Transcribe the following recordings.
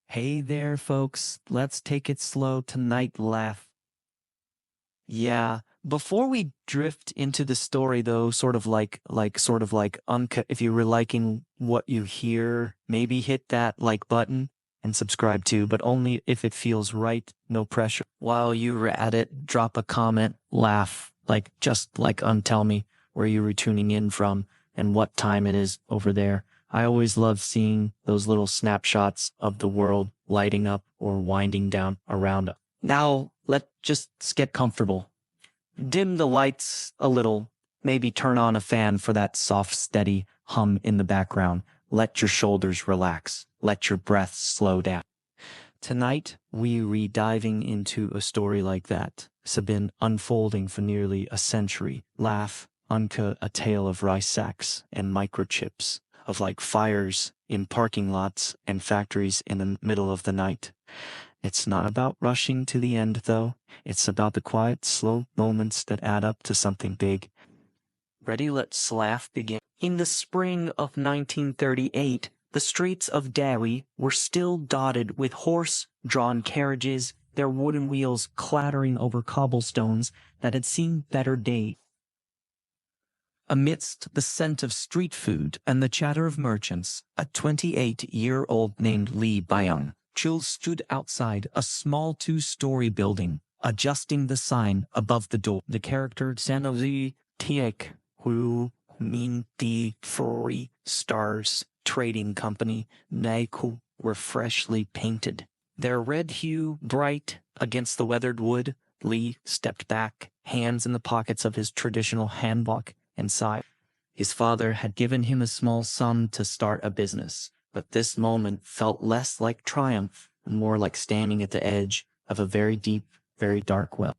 Hey there, folks. Let's take it slow tonight, laugh. Yeah, before we drift into the story though, if you were liking what you hear, maybe hit that like button and subscribe too, but only if it feels right, no pressure. While you were at it, drop a comment, laugh, tell me where you were tuning in from and what time it is over there. I always love seeing those little snapshots of the world lighting up or winding down around us. Now, let's just get comfortable. Dim the lights a little. Maybe turn on a fan for that soft, steady hum in the background. Let your shoulders relax. Let your breath slow down. Tonight, we re-diving into a story like that. It's been unfolding for nearly a century. Laugh, uncut a tale of rice sacks and microchips, of like fires in parking lots and factories in the middle of the night. It's not about rushing to the end, though. It's about the quiet, slow moments that add up to something big. Ready? Let's laugh begin. In the spring of 1938, the streets of Daegu were still dotted with horse-drawn carriages, their wooden wheels clattering over cobblestones that had seen better days. Amidst the scent of street food and the chatter of merchants, a 28-year-old named Lee Byung-chul stood outside a small two-story building, adjusting the sign above the door. The character Sanozi Tiek, who mean the 3 stars trading company, Daegu, were freshly painted. Their red hue bright against the weathered wood. Lee stepped back, hands in the pockets of his traditional hanbok, and sighed. His father had given him a small sum to start a business, but this moment felt less like triumph and more like standing at the edge of a very deep, very dark well.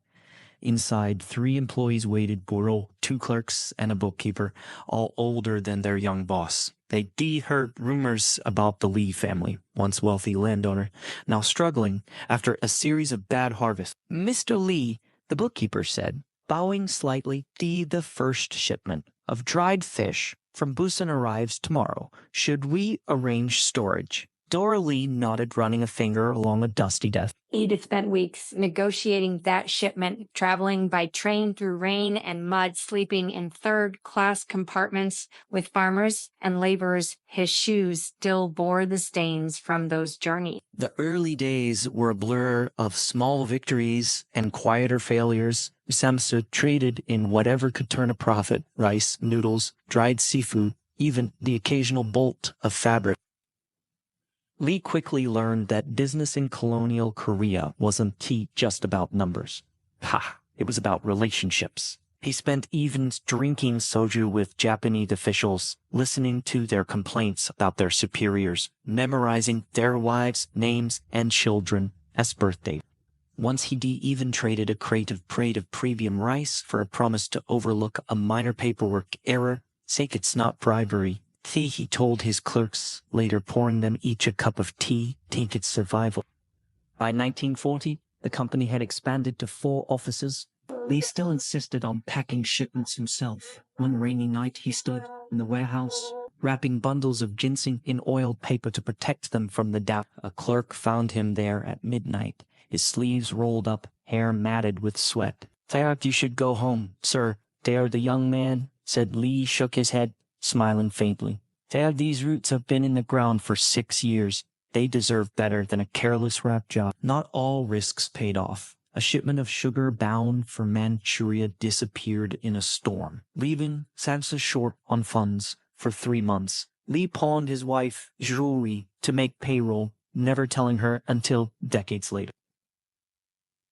Inside, 3 employees waited: Goro, 2 clerks, and a bookkeeper, all older than their young boss. They heard rumors about the Lee family, once wealthy landowner, now struggling after a series of bad harvests. "Mr. Lee," the bookkeeper said, bowing slightly, "the first shipment of dried fish from Busan arrives tomorrow. Should we arrange storage?" Dora Lee nodded, running a finger along a dusty desk. Edith spent weeks negotiating that shipment, traveling by train through rain and mud, sleeping in third-class compartments with farmers and laborers. His shoes still bore the stains from those journeys. The early days were a blur of small victories and quieter failures. Samsa traded in whatever could turn a profit: rice, noodles, dried seafood, even the occasional bolt of fabric. Lee quickly learned that business in colonial Korea wasn't just about numbers. It was about relationships. He spent evenings drinking soju with Japanese officials, listening to their complaints about their superiors, memorizing their wives' names and children as birthdays. Once he even traded a crate of premium rice for a promise to overlook a minor paperwork error. Sake, it's not bribery. He told his clerks, later pouring them each a cup of tea. Take its survival. By 1940, the company had expanded to 4 offices. Lee still insisted on packing shipments himself. One rainy night, he stood in the warehouse, wrapping bundles of ginseng in oiled paper to protect them from the damp. A clerk found him there at midnight, his sleeves rolled up, hair matted with sweat. "Thought you should go home, sir." "There, the young man," said Lee, shook his head, smiling faintly. "These roots have been in the ground for 6 years. They deserve better than a careless wrap job." Not all risks paid off. A shipment of sugar bound for Manchuria disappeared in a storm, leaving Sansa short on funds for 3 months. Lee pawned his wife, jewelry, to make payroll, never telling her until decades later.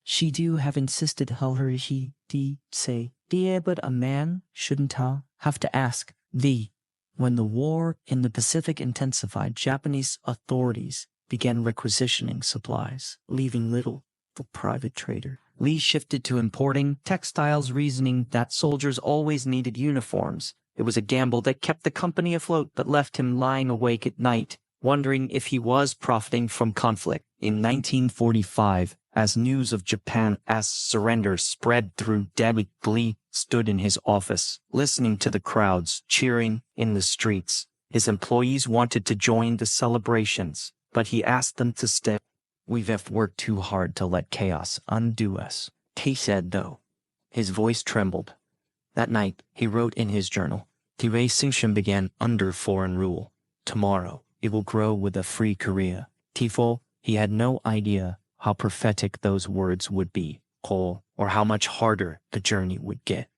"She do have insisted he say, dear, but a man shouldn't have to ask thee." When the war in the Pacific intensified, Japanese authorities began requisitioning supplies, leaving little for private trader. Lee shifted to importing textiles, reasoning that soldiers always needed uniforms. It was a gamble that kept the company afloat but left him lying awake at night, wondering if he was profiting from conflict. In 1945, as news of Japan's surrender spread through Daegu, Lee stood in his office, listening to the crowds cheering in the streets. His employees wanted to join the celebrations, but he asked them to stay. "We've worked too hard to let chaos undo us," he said, though. His voice trembled. That night, he wrote in his journal, "Tirei Xingshun began under foreign rule. Tomorrow, it will grow with a free Korea." Tifo, he had no idea how prophetic those words would be, or how much harder the journey would get.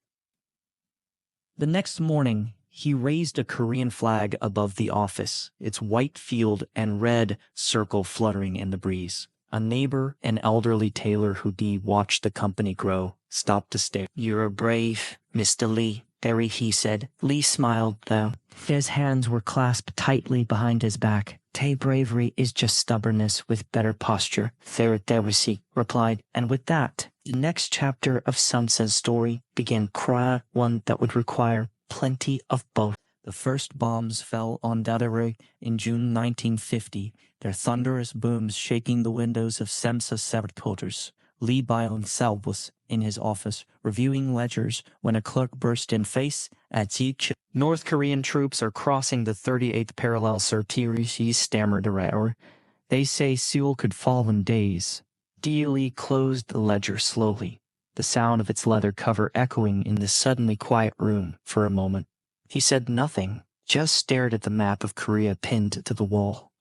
The next morning, he raised a Korean flag above the office, its white field and red circle fluttering in the breeze. A neighbor, an elderly tailor who watched the company grow, stopped to stare. "You're brave, Mr. Lee," he said. Lee smiled, though. His hands were clasped tightly behind his back. Bravery is just stubbornness with better posture," Terry replied. And with that, the next chapter of Sunset's story began, one that would require plenty of both. The first bombs fell on Daegu in June 1950, their thunderous booms shaking the windows of Semsa's headquarters. Lee Byung-chul was in his office reviewing ledgers when a clerk burst in face at each. "North Korean troops are crossing the 38th parallel, sir," he stammered around. "They say Seoul could fall in days." Lee closed the ledger slowly, the sound of its leather cover echoing in the suddenly quiet room for a moment. He said nothing, just stared at the map of Korea pinned to the wall,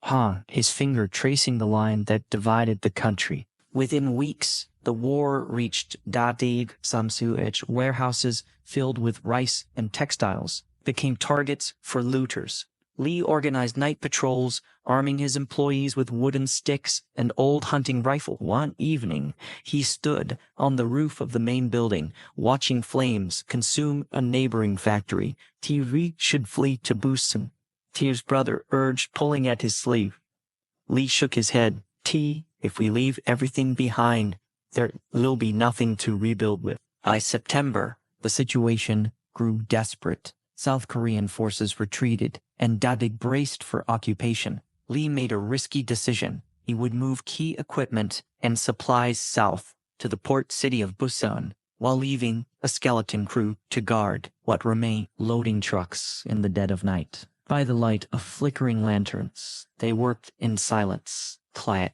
his finger tracing the line that divided the country. Within weeks, the war reached Daegu. Samsu-ich warehouses filled with rice and textiles became targets for looters. Lee organized night patrols, arming his employees with wooden sticks and old hunting rifle. One evening, he stood on the roof of the main building, watching flames consume a neighboring factory. Lee should flee to Busan. T's brother urged, pulling at his sleeve. Lee shook his head. "If we leave everything behind, there will be nothing to rebuild with." By September, the situation grew desperate. South Korean forces retreated, and Daegu braced for occupation. Lee made a risky decision. He would move key equipment and supplies south to the port city of Busan, while leaving a skeleton crew to guard what remained, loading trucks in the dead of night. By the light of flickering lanterns, they worked in silence,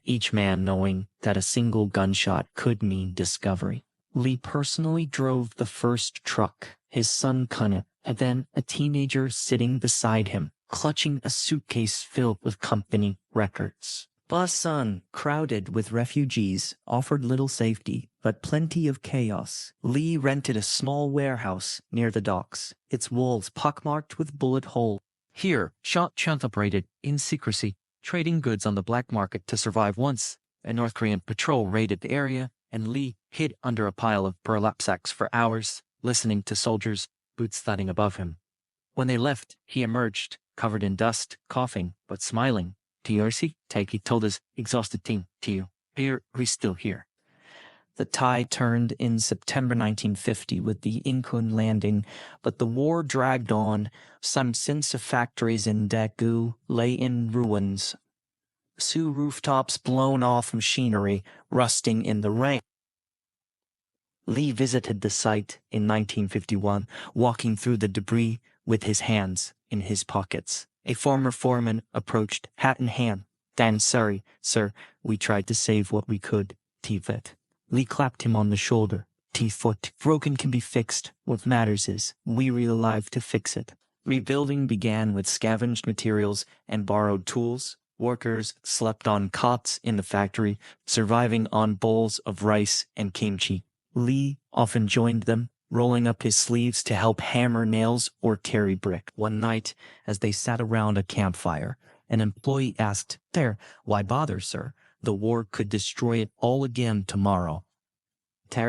each man knowing that a single gunshot could mean discovery. Lee personally drove the first truck, his son Kun, and then a teenager sitting beside him, clutching a suitcase filled with company records. Busan, crowded with refugees, offered little safety, but plenty of chaos. Lee rented a small warehouse near the docks, its walls pockmarked with bullet holes. Here, Chant operated in secrecy, trading goods on the black market to survive. Once, a North Korean patrol raided the area, and Lee hid under a pile of burlap sacks for hours, listening to soldiers' boots thudding above him. When they left, he emerged, covered in dust, coughing, but smiling. Taiki told his exhausted team, we're still here." The tide turned in September 1950 with the Incheon landing, but the war dragged on. Some Sinsa factories in Daegu lay in ruins. Su rooftops blown off, machinery rusting in the rain. Lee visited the site in 1951, walking through the debris with his hands in his pockets. A former foreman approached, hat in hand. "Dan, sorry, sir, we tried to save what we could." T-vet. Lee clapped him on the shoulder. "T-foot, broken can be fixed. What matters is, we're alive to fix it." Rebuilding began with scavenged materials and borrowed tools. Workers slept on cots in the factory, surviving on bowls of rice and kimchi. Lee often joined them, rolling up his sleeves to help hammer nails or carry brick. One night, as they sat around a campfire, an employee asked, "Why bother, sir? The war could destroy it all again tomorrow."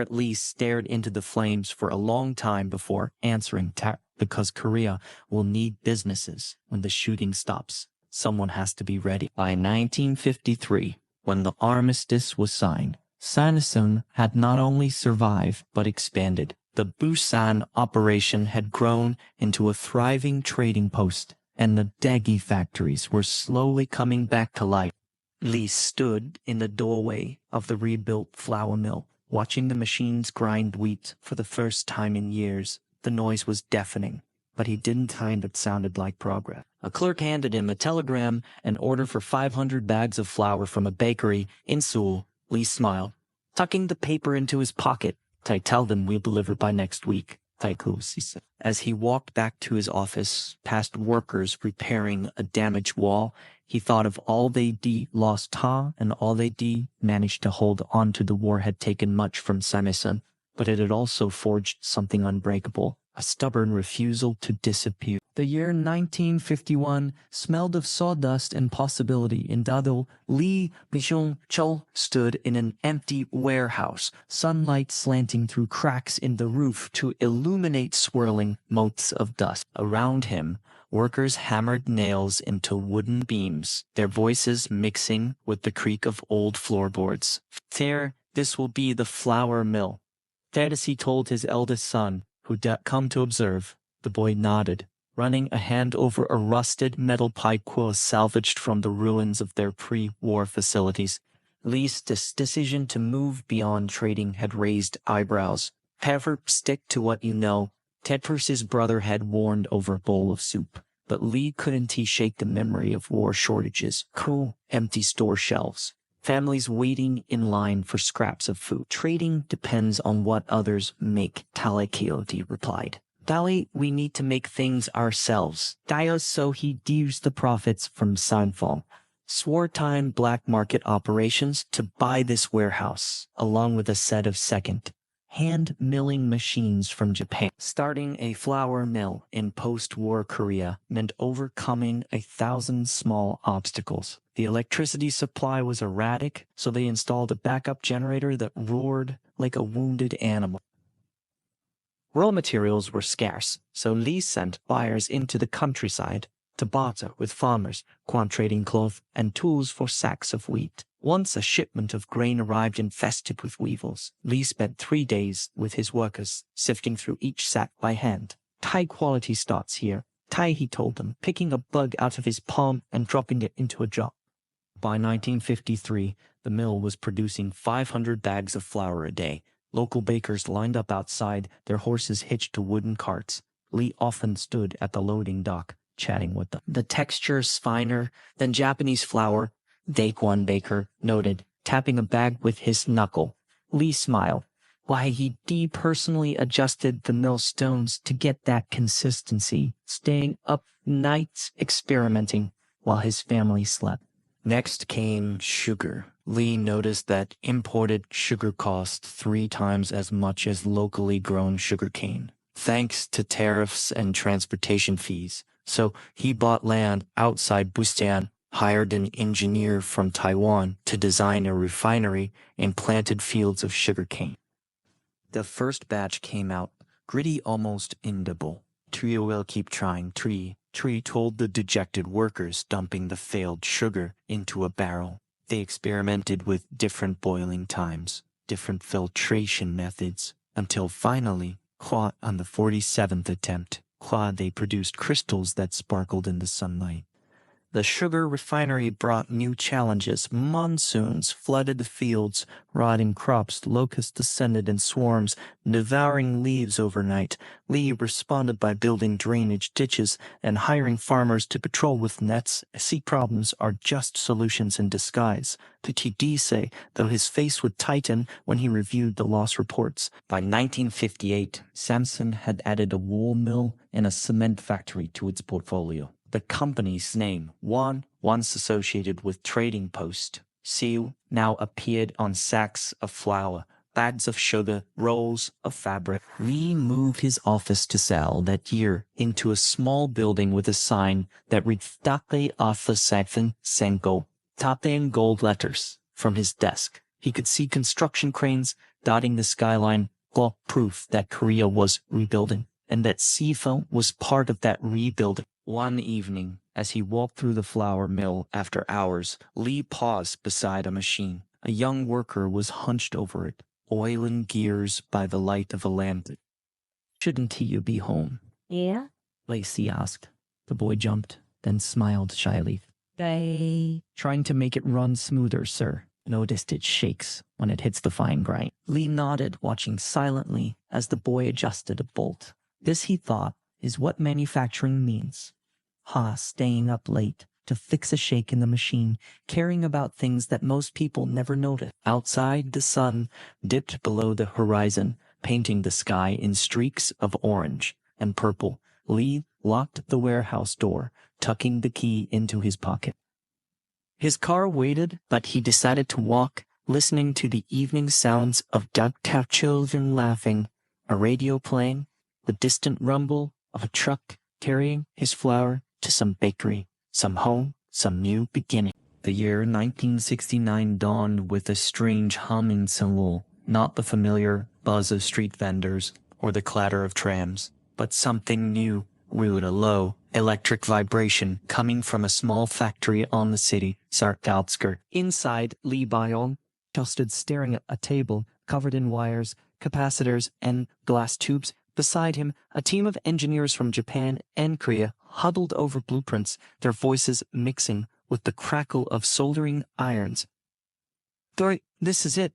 Lee stared into the flames for a long time before answering, "Because Korea will need businesses when the shooting stops. Someone has to be ready." By 1953, when the armistice was signed, Samsung had not only survived but expanded. The Busan operation had grown into a thriving trading post, and the Daegu factories were slowly coming back to life. Lee stood in the doorway of the rebuilt flour mill, watching the machines grind wheat for the first time in years. The noise was deafening, but he didn't find it sounded like progress. A clerk handed him a telegram, an order for 500 bags of flour from a bakery in Seoul. Lee smiled, tucking the paper into his pocket. "I tell them we'll deliver by next week." Daegu, he said. As he walked back to his office, past workers repairing a damaged wall, he thought of all they'd lost and all they'd managed to hold on to. The war had taken much from Samison, but it had also forged something unbreakable, a stubborn refusal to disappear. The year 1951 smelled of sawdust and possibility. In Daegu, Lee Byung-chul stood in an empty warehouse, sunlight slanting through cracks in the roof to illuminate swirling motes of dust. Around him, workers hammered nails into wooden beams, their voices mixing with the creak of old floorboards. "There, this will be the flour mill," Thaddeus told his eldest son, who'd come to observe. The boy nodded, running a hand over a rusted metal pipe salvaged from the ruins of their pre-war facilities. Lee's decision to move beyond trading had raised eyebrows. "Never stick to what you know," Tedford's brother had warned over a bowl of soup. But Lee couldn't shake the memory of war shortages, empty store shelves, families waiting in line for scraps of food. "Trading depends on what others make," Talekilti replied. "Dali, we need to make things ourselves." Dio, so he used the profits from Sanfong, wartime black market operations, to buy this warehouse, along with a set of second hand milling machines from Japan. Starting a flour mill in post-war Korea meant overcoming 1,000 small obstacles. The electricity supply was erratic, so they installed a backup generator that roared like a wounded animal. Raw materials were scarce, so Lee sent buyers into the countryside to barter with farmers, trading cloth and tools for sacks of wheat. Once a shipment of grain arrived infested with weevils, Lee spent 3 days with his workers, sifting through each sack by hand. "High quality starts here," he told them, picking a bug out of his palm and dropping it into a jar. By 1953, the mill was producing 500 bags of flour a day. Local bakers lined up outside, their horses hitched to wooden carts. Lee often stood at the loading dock, chatting with them. "The texture's finer than Japanese flour," Daegu baker noted, tapping a bag with his knuckle. Lee smiled. Why, he personally adjusted the millstones to get that consistency, staying up nights experimenting while his family slept. Next came sugar. Lee noticed that imported sugar cost 3 times as much as locally grown sugarcane, thanks to tariffs and transportation fees. So he bought land outside Busan, hired an engineer from Taiwan to design a refinery, and planted fields of sugarcane. The first batch came out gritty, almost inedible. "Tree will keep trying, Tree told the dejected workers, dumping the failed sugar into a barrel. They experimented with different boiling times, different filtration methods, until finally, on the 47th attempt, they produced crystals that sparkled in the sunlight. The sugar refinery brought new challenges. Monsoons flooded the fields, rotting crops, locusts descended in swarms, devouring leaves overnight. Lee responded by building drainage ditches and hiring farmers to patrol with nets. "See, problems are just solutions in disguise," Petit say, though his face would tighten when he reviewed the loss reports. By 1958, Samson had added a wool mill and a cement factory to its portfolio. The company's name, once associated with Trading Post, Siu, now appeared on sacks of flour, bags of sugar, rolls of fabric. Lee moved his office to Seoul that year into a small building with a sign that read "Tate Arthur Safen Senko," Tate in gold letters. From his desk, he could see construction cranes dotting the skyline, proof that Korea was rebuilding, and that Sifa was part of that rebuilding. One evening, as he walked through the flour mill after hours, Lee paused beside a machine. A young worker was hunched over it, oiling gears by the light of a lantern. "Shouldn't you be home?" "Yeah?" Lacey asked. The boy jumped, then smiled shyly. "Trying to make it run smoother, sir. Noticed it shakes when it hits the fine grind." Lee nodded, watching silently as the boy adjusted a bolt. This, he thought, is what manufacturing means. staying up late to fix a shake in the machine, caring about things that most people never notice. Outside, the sun dipped below the horizon, painting the sky in streaks of orange and purple. Lee locked the warehouse door, tucking the key into his pocket. His car waited, but he decided to walk, listening to the evening sounds of duck-tapped children laughing, a radio playing, the distant rumble of a truck carrying his flour to some bakery, some home, some new beginning. The year 1969 dawned with a strange hum in Seoul, not the familiar buzz of street vendors or the clatter of trams, but something new, rude, a low, electric vibration coming from a small factory on the city's outskirts. Inside, Lee Byung-chul stood staring at a table covered in wires, capacitors, and glass tubes. Beside him, a team of engineers from Japan and Korea huddled over blueprints, their voices mixing with the crackle of soldering irons. This is it,"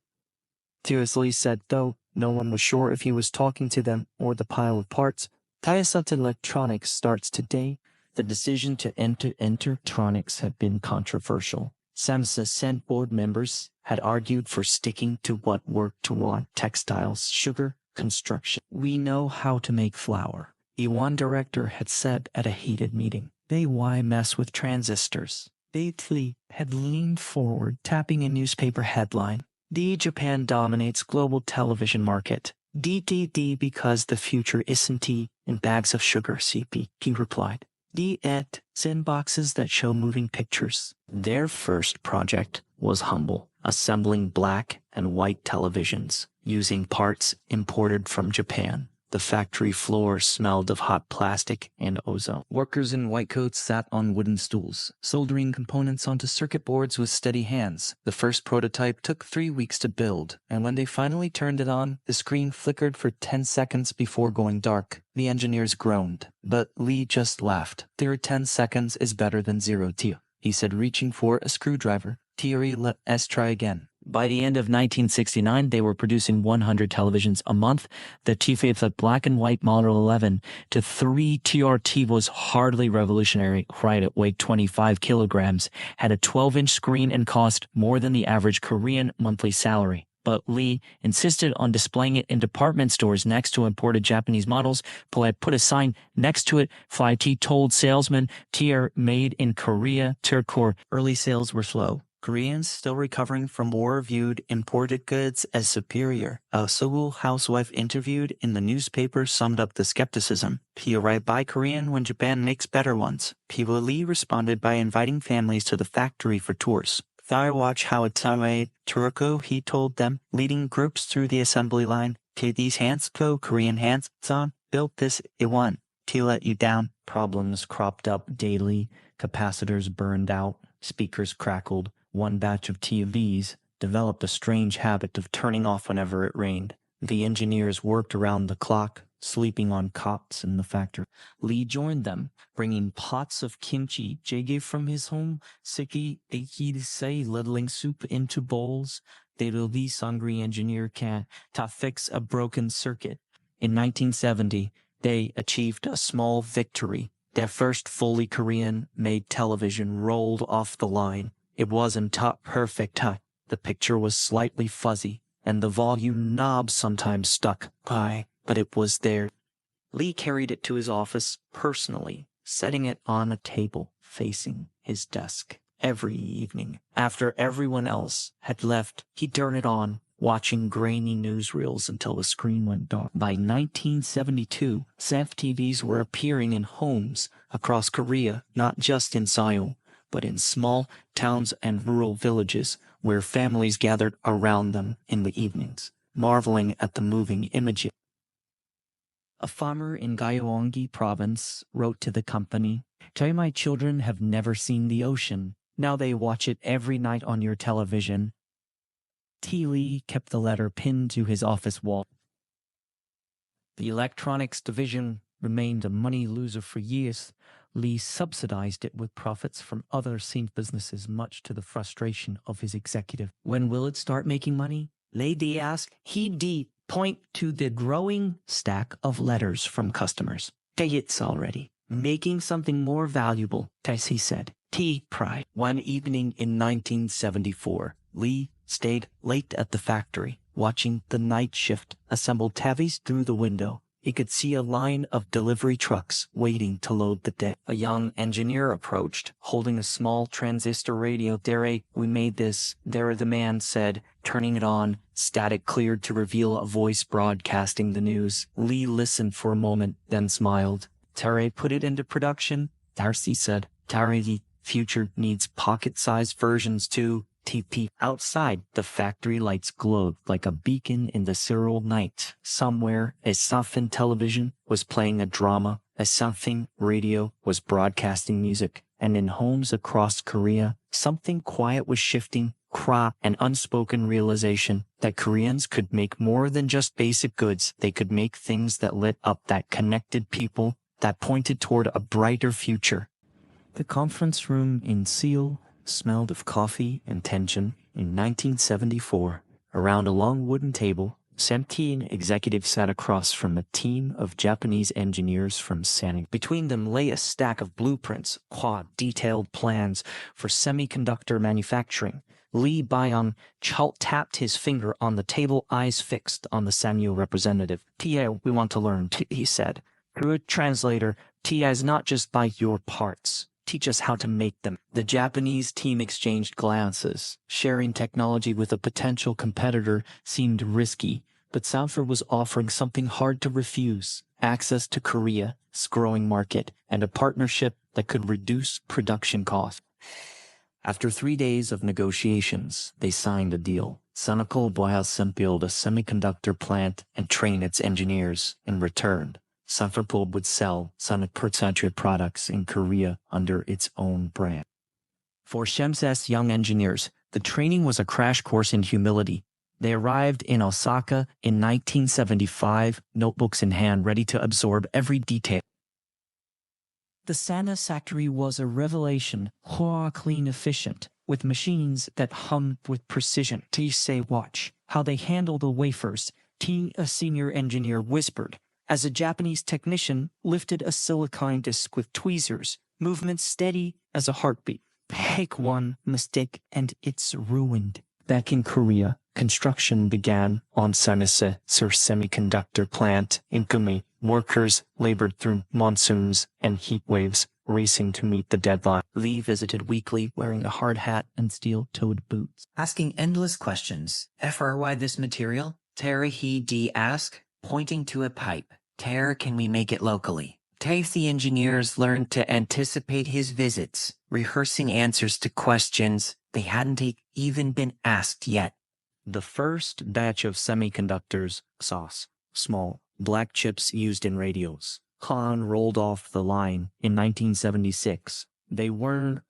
Lee said, though no one was sure if he was talking to them or the pile of parts. Taisat Electronics starts today. The decision to enter Entertronics had been controversial. Samsung board members had argued for sticking to what worked toward textiles, sugar, construction. "We know how to make flour," one director had said at a heated meeting. Why mess with transistors? Lee had leaned forward, tapping a newspaper headline. Japan dominates global television market. Because the future isn't tea in bags of sugar, CP, he replied. In boxes that show moving pictures. Their first project was humble, assembling black and white televisions, using parts imported from Japan. The factory floor smelled of hot plastic and ozone. Workers in white coats sat on wooden stools, soldering components onto circuit boards with steady hands. The first prototype took 3 weeks to build, and when they finally turned it on, the screen flickered for 10 seconds before going dark. The engineers groaned, but Lee just laughed. "Their 10 seconds is better than 0, he said, reaching for a screwdriver. Let's try again." By the end of 1969, they were producing 100 televisions a month. The T-Faith black and white model 11 to 3 TRT was hardly revolutionary. It weighed 25 kilograms, had a 12-inch screen, and cost more than the average Korean monthly salary. But Lee insisted on displaying it in department stores next to imported Japanese models. Put a sign next to it. Fly T told salesmen, "Tier made in Korea." Turkor. Early sales were slow. Koreans still recovering from war viewed imported goods as superior. A Seoul housewife interviewed in the newspaper summed up the skepticism. "People buy Korean when Japan makes better ones." Lee responded by inviting families to the factory for tours. "Watch how it's made, Turko," he told them, leading groups through the assembly line. "These hands go Korean hands on. Built this, it won. To let you down." Problems cropped up daily. Capacitors burned out. Speakers crackled. One batch of TVs developed a strange habit of turning off whenever it rained. The engineers worked around the clock, sleeping on cots in the factory. Lee joined them, bringing pots of kimchi jjigae from his home, seki ekidisei ladling soup into bowls. Lee's hungry engineer can fix a broken circuit. In 1970, they achieved a small victory. Their first fully Korean-made television rolled off the line. It wasn't perfect. The picture was slightly fuzzy, and the volume knob sometimes stuck by, but it was there. Lee carried it to his office personally, setting it on a table facing his desk. Every evening, after everyone else had left, he'd turn it on, watching grainy newsreels until the screen went dark. By 1972, SAF TVs were appearing in homes across Korea, not just in Seoul, but in small towns and rural villages where families gathered around them in the evenings, marveling at the moving images. A farmer in Gyeonggi province wrote to the company, "My children have never seen the ocean. Now they watch it every night on your television." Lee kept the letter pinned to his office wall. The electronics division remained a money loser for years. Lee subsidized it with profits from other sync businesses, much to the frustration of his executive. "When will it start making money?" Lady asked. He'd point to the growing stack of letters from customers. "It's already Making something more valuable, he said. Tea pride. One evening in 1974, Lee stayed late at the factory, watching the night shift assemble TVs through the window. He could see a line of delivery trucks waiting to load the day. A young engineer approached, holding a small transistor radio. "Dere, we made this," Dere the man said, turning it on. Static cleared to reveal a voice broadcasting the news. Lee listened for a moment, then smiled. "Tare put it into production," Darcy said. "Tare, the future needs pocket-sized versions too." TP. Outside, the factory lights glowed like a beacon in the surreal night. Somewhere, a Safin television was playing a drama, a Safin radio was broadcasting music, and in homes across Korea, something quiet was shifting, an unspoken realization that Koreans could make more than just basic goods. They could make things that lit up, that connected people, that pointed toward a brighter future. The conference room in Seoul smelled of coffee and tension. In 1974, around a long wooden table, Semteen executive sat across from a team of Japanese engineers from Saning. Between them lay a stack of blueprints, detailed plans for semiconductor manufacturing. Lee Byung-chul tapped his finger on the table, eyes fixed on the Sanyo representative. "Tia, we want to learn," he said. "Through a translator, Tia is not just buy your parts. Teach us how to make them." The Japanese team exchanged glances. Sharing technology with a potential competitor seemed risky, but Sanford was offering something hard to refuse: access to Korea's growing market and a partnership that could reduce production costs. After 3 days of negotiations, they signed a deal. Sanokol Boyal build a semiconductor plant and train its engineers. In return, Sanford would sell Sonic products in Korea under its own brand. For Shem's young engineers, the training was a crash course in humility. They arrived in Osaka in 1975, notebooks in hand, ready to absorb every detail. The Sana factory was a revelation, clean, efficient, with machines that hummed with precision. "Say, watch how they handle the wafers," a senior engineer whispered, as a Japanese technician lifted a silicon disc with tweezers, movement steady as a heartbeat. Make one mistake and it's ruined. Back in Korea, construction began on Sanase semiconductor plant in Gumi. Workers labored through monsoons and heat waves, racing to meet the deadline. Lee visited weekly, wearing a hard hat and steel-toed boots. Asking endless questions. "FRY this material?" Terry he D asked, pointing to a pipe. "Terry, can we make it locally?" The engineers learned to anticipate his visits, rehearsing answers to questions they hadn't even been asked yet. The first batch of semiconductors, small, black chips used in radios, rolled off the line in 1976. They weren't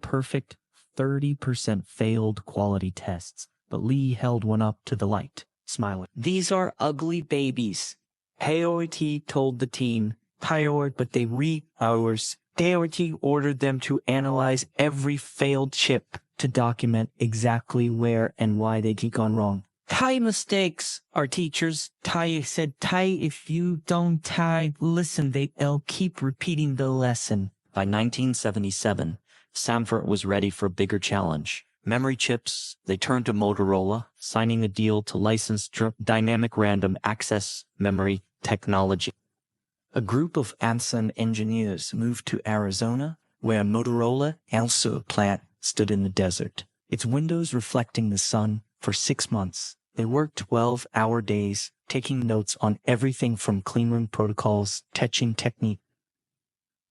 perfect, 30% failed quality tests, but Lee held one up to the light, smiling. "These are ugly babies," Hayorti told the team. But they hours. Hayorti ordered them to analyze every failed chip to document exactly where and why they'd gone wrong. Mistakes are teachers." Said, "If you don't listen, they'll keep repeating the lesson." By 1977, Samford was ready for a bigger challenge. Memory chips. They turned to Motorola, signing a deal to license dynamic random access memory technology. A group of Anson engineers moved to Arizona, where Motorola also plant stood in the desert, its windows reflecting the sun. For 6 months, they worked 12-hour days, taking notes on everything from cleanroom protocols, etching technique.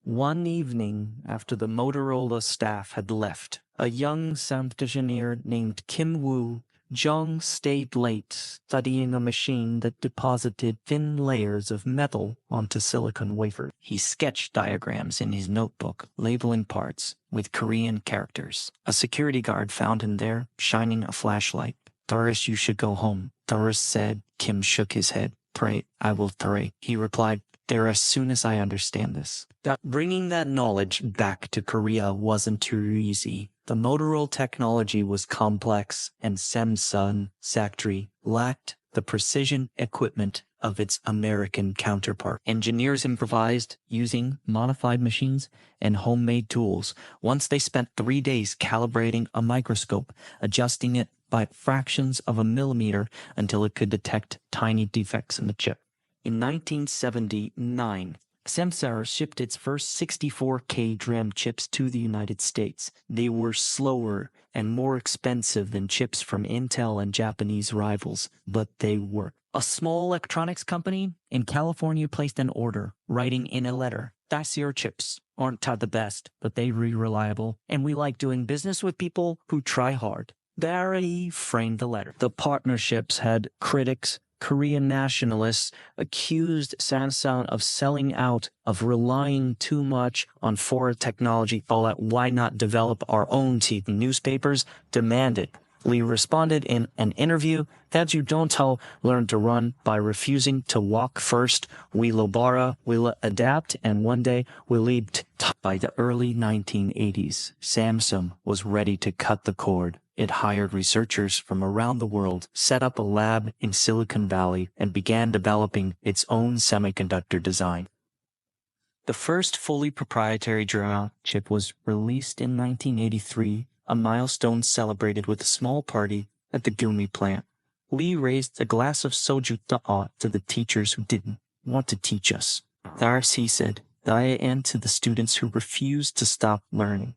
One evening, after the Motorola staff had left, a young sound engineer named Kim Woo-jung stayed late, studying a machine that deposited thin layers of metal onto silicon wafers. He sketched diagrams in his notebook, labeling parts with Korean characters. A security guard found him there, shining a flashlight. "Doris, you should go home," Doris said. Kim shook his head. "Pray, I will pray," he replied. "There as soon as I understand this." Bringing that knowledge back to Korea wasn't too easy. The Motorola technology was complex, and Samsung factory lacked the precision equipment of its American counterpart. Engineers improvised using modified machines and homemade tools. Once they spent 3 days calibrating a microscope, adjusting it by fractions of a millimeter until it could detect tiny defects in the chip. In 1979, Samsara shipped its first 64K DRAM chips to the United States. They were slower and more expensive than chips from Intel and Japanese rivals, but they worked. A small electronics company in California placed an order, writing in a letter, "That's your chips. Aren't the best, but they're reliable, and we like doing business with people who try hard." They framed the letter. The partnerships had critics. Korean nationalists accused Samsung of selling out, of relying too much on foreign technology. Why not develop our own teeth? Newspapers demanded. Lee responded in an interview that you don't learn to run by refusing to walk first. We'll adapt, and one day we'll lead. By the early 1980s, Samsung was ready to cut the cord. It hired researchers from around the world, set up a lab in Silicon Valley, and began developing its own semiconductor design. The first fully proprietary DRAM chip was released in 1983, a milestone celebrated with a small party at the Gumi plant. Lee raised a glass of soju to the teachers who didn't want to teach us. Thus, he said, and to the students who refused to stop learning.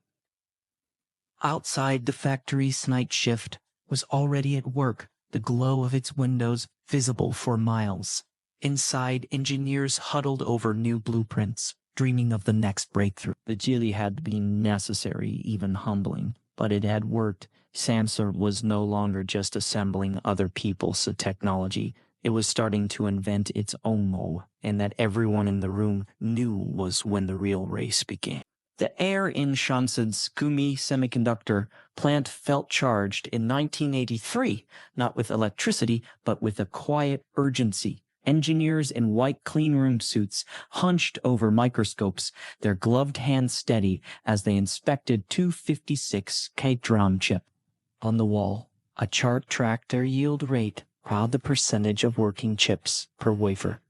Outside the factory's night shift was already at work, the glow of its windows visible for miles. Inside, engineers huddled over new blueprints, dreaming of the next breakthrough. The jelly had been necessary, even humbling, but it had worked. Samsung was no longer just assembling other people's technology. It was starting to invent its own mode, and that everyone in the room knew was when the real race began. The air in Shansen's Gumi semiconductor plant felt charged in 1983, not with electricity, but with a quiet urgency. Engineers in white cleanroom suits hunched over microscopes, their gloved hands steady as they inspected 256K DRAM chip. On the wall, a chart tracked their yield rate, proud the percentage of working chips per wafer,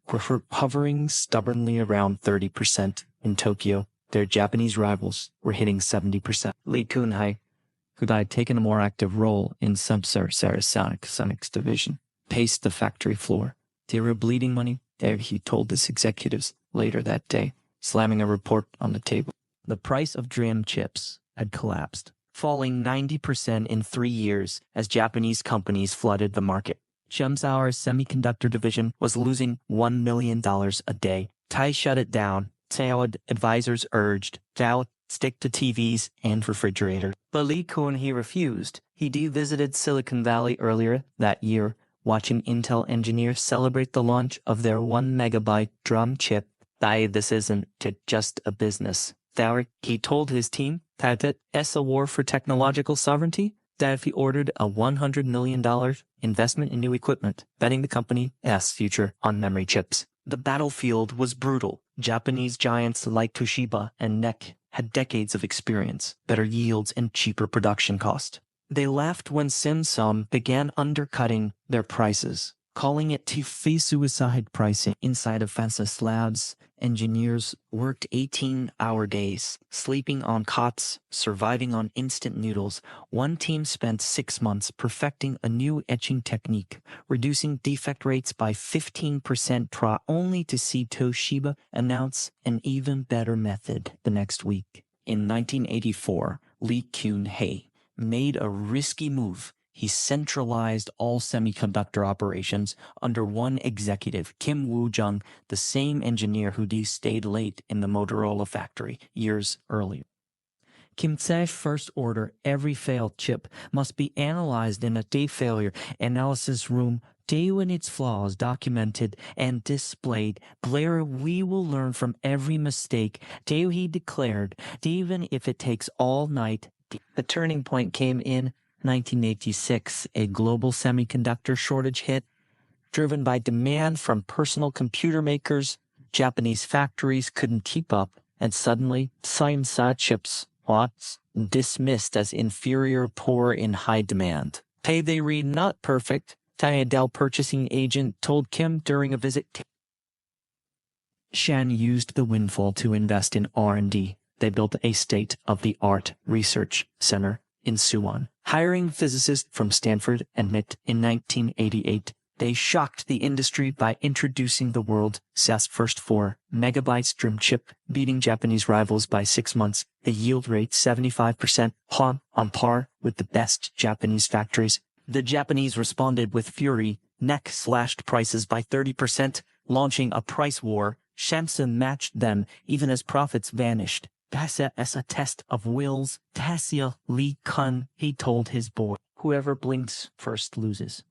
hovering stubbornly around 30% in Tokyo. Their Japanese rivals were hitting 70%. Lee Kun-hye, who had taken a more active role in Sonics division, paced the factory floor. They were bleeding money, he told his executives later that day, slamming a report on the table. The price of DRAM chips had collapsed, falling 90% in 3 years as Japanese companies flooded the market. Samsara's semiconductor division was losing $1 million a day. Tai shut it down. Advisors urged, stick to TVs and refrigerators. But Lee Kun-hye refused. He visited Silicon Valley earlier that year, watching Intel engineers celebrate the launch of their 1 megabyte DRAM chip. This isn't just a business. He told his team that it's a war for technological sovereignty, that if he ordered a $100 million investment in new equipment, betting the company's future on memory chips. The battlefield was brutal. Japanese giants like Toshiba and NEC had decades of experience, better yields, and cheaper production cost. They laughed when Samsung began undercutting their prices, calling it TV suicide pricing. Inside of Fansys Labs, engineers worked 18-hour days, sleeping on cots, surviving on instant noodles. One team spent 6 months perfecting a new etching technique, reducing defect rates by 15%, only to see Toshiba announce an even better method the next week. In 1984, Lee Kun-hye made a risky move. He centralized all semiconductor operations under one executive, Kim Woo-jung, the same engineer who stayed late in the Motorola factory years earlier. Kim said first order, every failed chip must be analyzed in a day failure analysis room. Daegu and its flaws documented and displayed. Blair, we will learn from every mistake. Daegu, he declared, even if it takes all night. The turning point came in 1986, a global semiconductor shortage hit, driven by demand from personal computer makers. Japanese factories couldn't keep up, and suddenly, Samsung chips was dismissed as inferior, poor, in high demand. They read not perfect, Dell purchasing agent told Kim during a visit. Shan used the windfall to invest in R&D. They built a state-of-the-art research center in Suwon, hiring physicists from Stanford and MIT in 1988. They shocked the industry by introducing the world's first 4 megabytes DRAM chip, beating Japanese rivals by 6 months. The yield rate 75%, on par with the best Japanese factories. The Japanese responded with fury, slashed prices by 30%, launching a price war. Samsung matched them even as profits vanished. That's a test of wills. Tasia Lee Kun, he told his board. Whoever blinks first loses.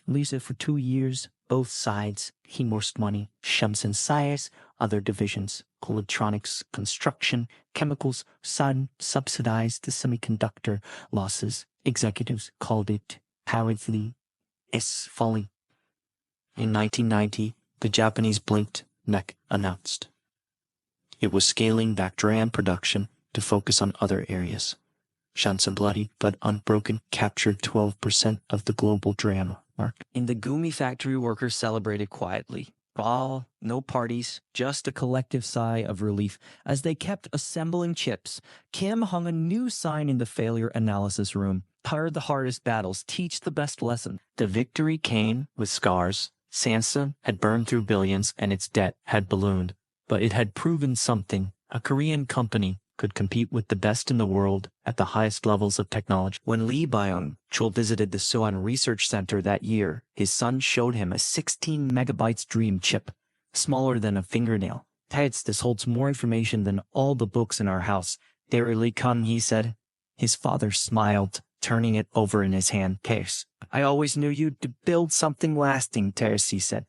Lisa for 2 years, both sides. He lost money. Samsung sires, other divisions, electronics, construction, chemicals, subsidized the semiconductor losses. Executives called it cowardly. It's folly. In 1990, the Japanese blinked. NEC announced it was scaling back DRAM production to focus on other areas. Samsung bloody but unbroken captured 12% of the global DRAM market. In the Gumi factory, workers celebrated quietly. No parties, just a collective sigh of relief as they kept assembling chips. Kim hung a new sign in the failure analysis room. Tired the hardest battles, teach the best lesson. The victory came with scars. Samsung had burned through billions and its debt had ballooned, but it had proven something. A Korean company could compete with the best in the world at the highest levels of technology. When Lee Byung-chul visited the Suwon Research Center that year, his son showed him a 16 megabytes DRAM chip, smaller than a fingernail. This holds more information than all the books in our house. Lee Kun, he said. His father smiled, turning it over in his hand case. I always knew you'd build something lasting, Teresi said.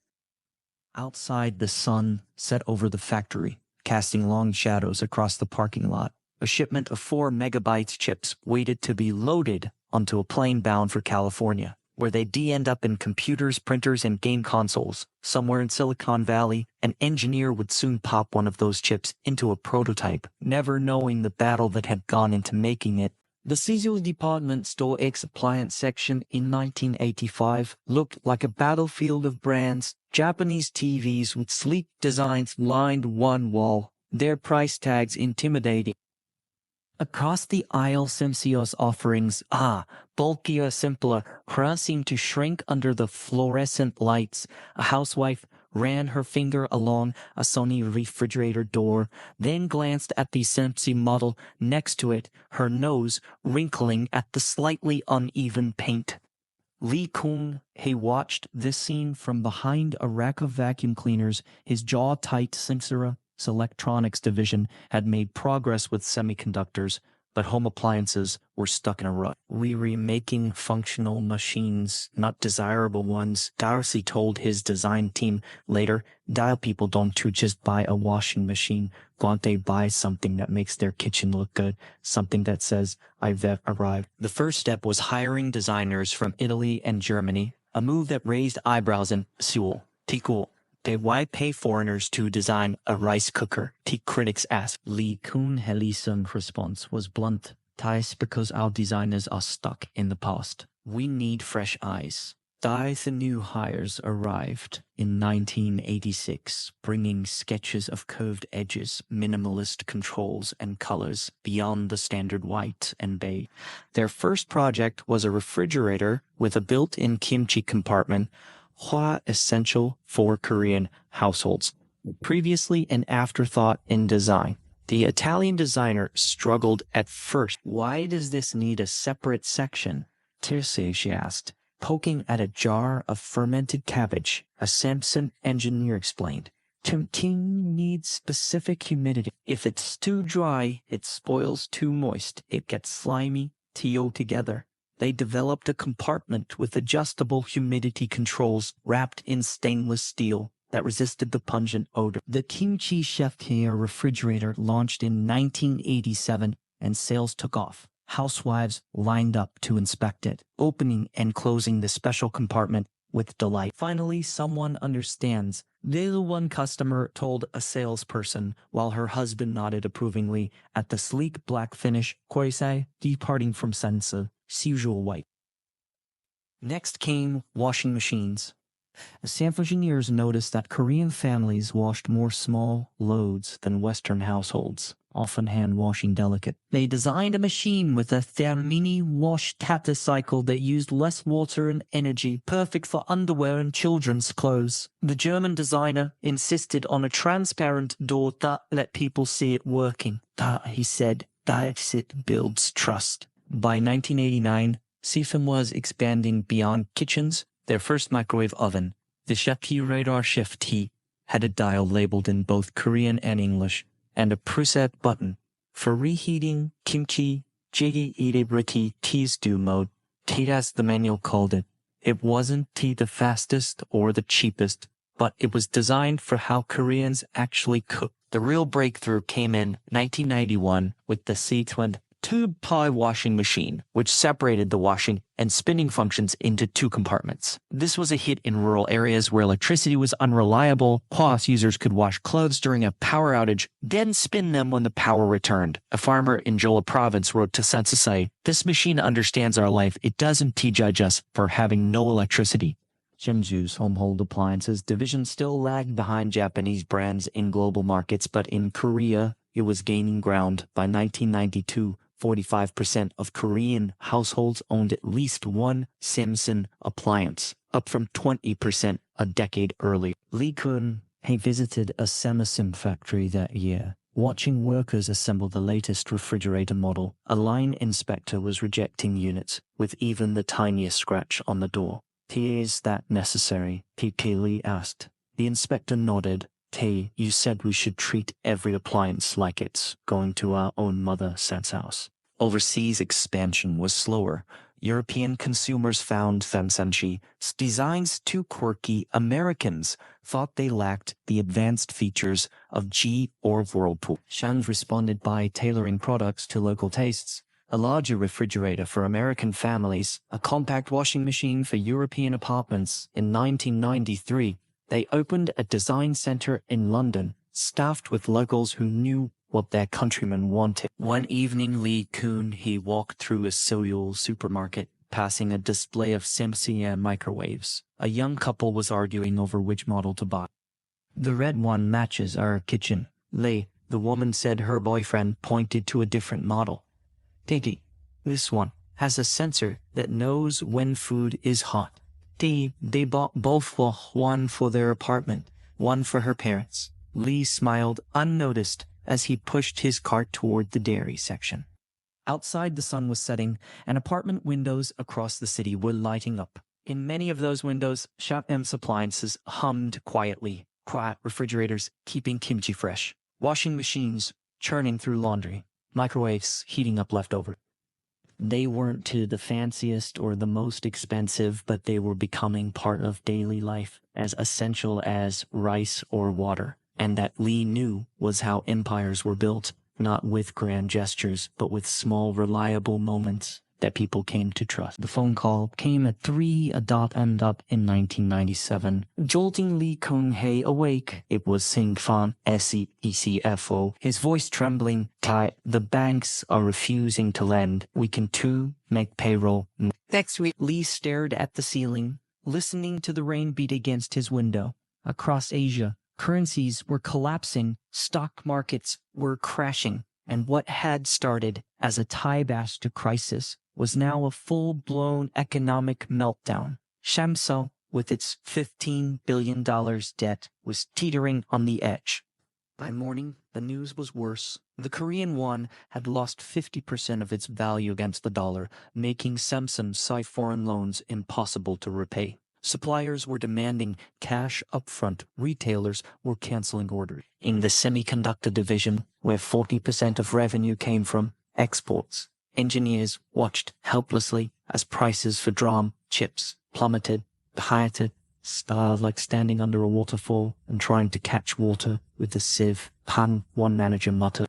Outside, the sun set over the factory, casting long shadows across the parking lot. A shipment of 4 megabytes chips waited to be loaded onto a plane bound for California, where they'd end up in computers, printers, and game consoles. Somewhere in Silicon Valley, an engineer would soon pop one of those chips into a prototype, never knowing the battle that had gone into making it. The Cecil department store appliance section in 1985 looked like a battlefield of brands. Japanese TVs with sleek designs lined one wall, their price tags intimidating. Across the aisle, Simsio's offerings, bulkier, simpler, seemed to shrink under the fluorescent lights. A housewife ran her finger along a Sony refrigerator door, then glanced at the Simpsi model next to it, her nose wrinkling at the slightly uneven paint. Lee Kung, he watched this scene from behind a rack of vacuum cleaners, his jaw tight. Simsera's electronics division had made progress with semiconductors, but home appliances were stuck in a rut. We were making functional machines, not desirable ones, Darcy told his design team later. Dial people don't just buy a washing machine. They buy something that makes their kitchen look good, something that says, I've arrived. The first step was hiring designers from Italy and Germany, a move that raised eyebrows in Seoul. Why pay foreigners to design a rice cooker? Critics asked. Lee Kun Helisung's response was blunt. Because our designers are stuck in the past. We need fresh eyes. The new hires arrived in 1986, bringing sketches of curved edges, minimalist controls, and colors beyond the standard white and beige. Their first project was a refrigerator with a built-in kimchi compartment, essential for Korean households. Previously an afterthought in design. The Italian designer struggled at first. Why does this need a separate section? Tirse, she asked, poking at a jar of fermented cabbage. A Samsung engineer explained. King needs specific humidity. If it's too dry, it spoils. Too moist, it gets slimy. Together. They developed a compartment with adjustable humidity controls wrapped in stainless steel that resisted the pungent odor. The Kimchi Chef Care refrigerator launched in 1987 and sales took off. Housewives lined up to inspect it, opening and closing the special compartment with delight. Finally, someone understands. The one customer told a salesperson while her husband nodded approvingly at the sleek black finish, departing from Sensa. Usual white. Next came washing machines. Some engineers noticed that Korean families washed more small loads than Western households, often hand-washing delicate. They designed a machine with a mini wash tata cycle that used less water and energy, perfect for underwear and children's clothes. The German designer insisted on a transparent door that let people see it working. That, he said, that it builds trust. By 1989, CFM was expanding beyond kitchens. Their first microwave oven, the Shaki Radar Shift T, had a dial labeled in both Korean and English, and a preset button for reheating kimchi, jjigae irabriki tea stew mode. Tea, as the manual called it. It wasn't tea the fastest or the cheapest, but it was designed for how Koreans actually cook. The real breakthrough came in 1991 with the C-twin tube pie washing machine, which separated the washing and spinning functions into two compartments. This was a hit in rural areas where electricity was unreliable. Plus, users could wash clothes during a power outage, then spin them when the power returned. A farmer in Jeolla province wrote to Sensei, "This machine understands our life. It doesn't judge us for having no electricity." Shimju's household appliances division still lagged behind Japanese brands in global markets, but in Korea, it was gaining ground. By 1992, 45% of Korean households owned at least one Samsung appliance, up from 20% a decade earlier. Lee Kun visited a Samsung factory that year, watching workers assemble the latest refrigerator model. A line inspector was rejecting units with even the tiniest scratch on the door. "Is that necessary?" Lee asked. The inspector nodded. "You said we should treat every appliance like it's going to our own mother Set's house." Overseas expansion was slower. European consumers found Samsung's designs too quirky. Americans thought they lacked the advanced features of G or Whirlpool. Shan responded by tailoring products to local tastes. A larger refrigerator for American families, a compact washing machine for European apartments. In 1993, they opened a design center in London, staffed with locals who knew what their countrymen wanted. One evening, Lee Kun walked through a Seoul supermarket, passing a display of Samsung microwaves. A young couple was arguing over which model to buy. "The red one matches our kitchen, Lee," the woman said. Her boyfriend pointed to a different model. "This one has a sensor that knows when food is hot." They bought both, one for their apartment, one for her parents. Lee smiled unnoticed as he pushed his cart toward the dairy section. Outside, the sun was setting, and apartment windows across the city were lighting up. In many of those windows, Shopm's appliances hummed quietly. Quiet refrigerators keeping kimchi fresh, washing machines churning through laundry, microwaves heating up leftover. They weren't the fanciest or the most expensive, but they were becoming part of daily life, as essential as rice or water. And that Lee knew was how empires were built, not with grand gestures, but with small, reliable moments that people came to trust. The phone call came at 3:00 in 1997, jolting Lee Kun-hye awake. It was Sing Fan, SECFO, his voice trembling. "The banks are refusing to lend. We can too make payroll next week." Lee stared at the ceiling, listening to the rain beat against his window. Across Asia, currencies were collapsing, stock markets were crashing, and what had started as a tie-back crisis was now a full-blown economic meltdown. Shamso, with its $15 billion debt, was teetering on the edge. By morning, the news was worse. The Korean won had lost 50% of its value against the dollar, making Samsung's foreign loans impossible to repay. Suppliers were demanding cash upfront. Retailers were canceling orders. In the semiconductor division, where 40% of revenue came from exports, engineers watched helplessly as prices for DRAM chips plummeted. Hayated, stars like standing under a waterfall and trying to catch water with a sieve. Pan, one manager muttered.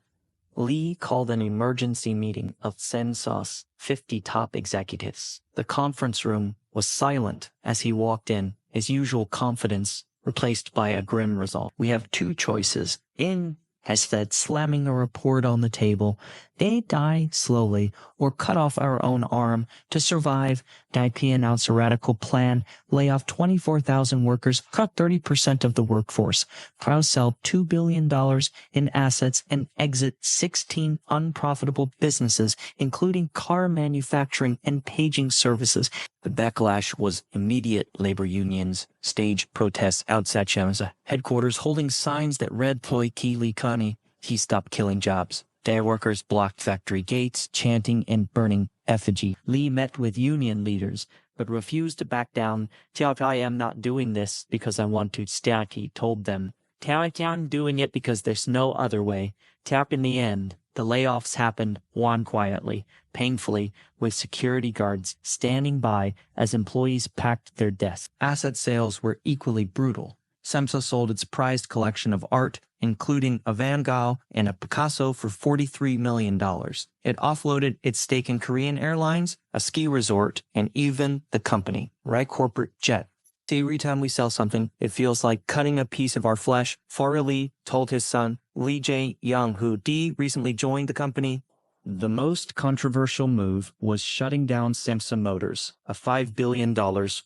Lee called an emergency meeting of Sensei's 50 top executives. The conference room was silent as he walked in, his usual confidence replaced by a grim resolve. "We have two choices. In has said, slamming a report on the table. They die slowly or cut off our own arm to survive. Daegu announced a radical plan, lay off 24,000 workers, cut 30% of the workforce, sell $2 billion in assets, and exit 16 unprofitable businesses, including car manufacturing and paging services. The backlash was immediate. Labor unions staged protests outside Shemsa headquarters, holding signs that read "Ploy Ki Kani," he stopped killing jobs. Their workers blocked factory gates, chanting and burning effigy. Lee met with union leaders, but refused to back down. I am not doing this because I want to stack, he told them. I'm doing it because there's no other way. In the end, the layoffs happened quietly, painfully, with security guards standing by as employees packed their desks. Asset sales were equally brutal. Samsa sold its prized collection of art, including a Van Gogh and a Picasso, for $43 million. It offloaded its stake in Korean Airlines, a ski resort, and even the company, right? Corporate jet. Every time we sell something, it feels like cutting a piece of our flesh, Farah Lee told his son, Lee Jae-young, who recently joined the company. The most controversial move was shutting down Samsa Motors, a $5 billion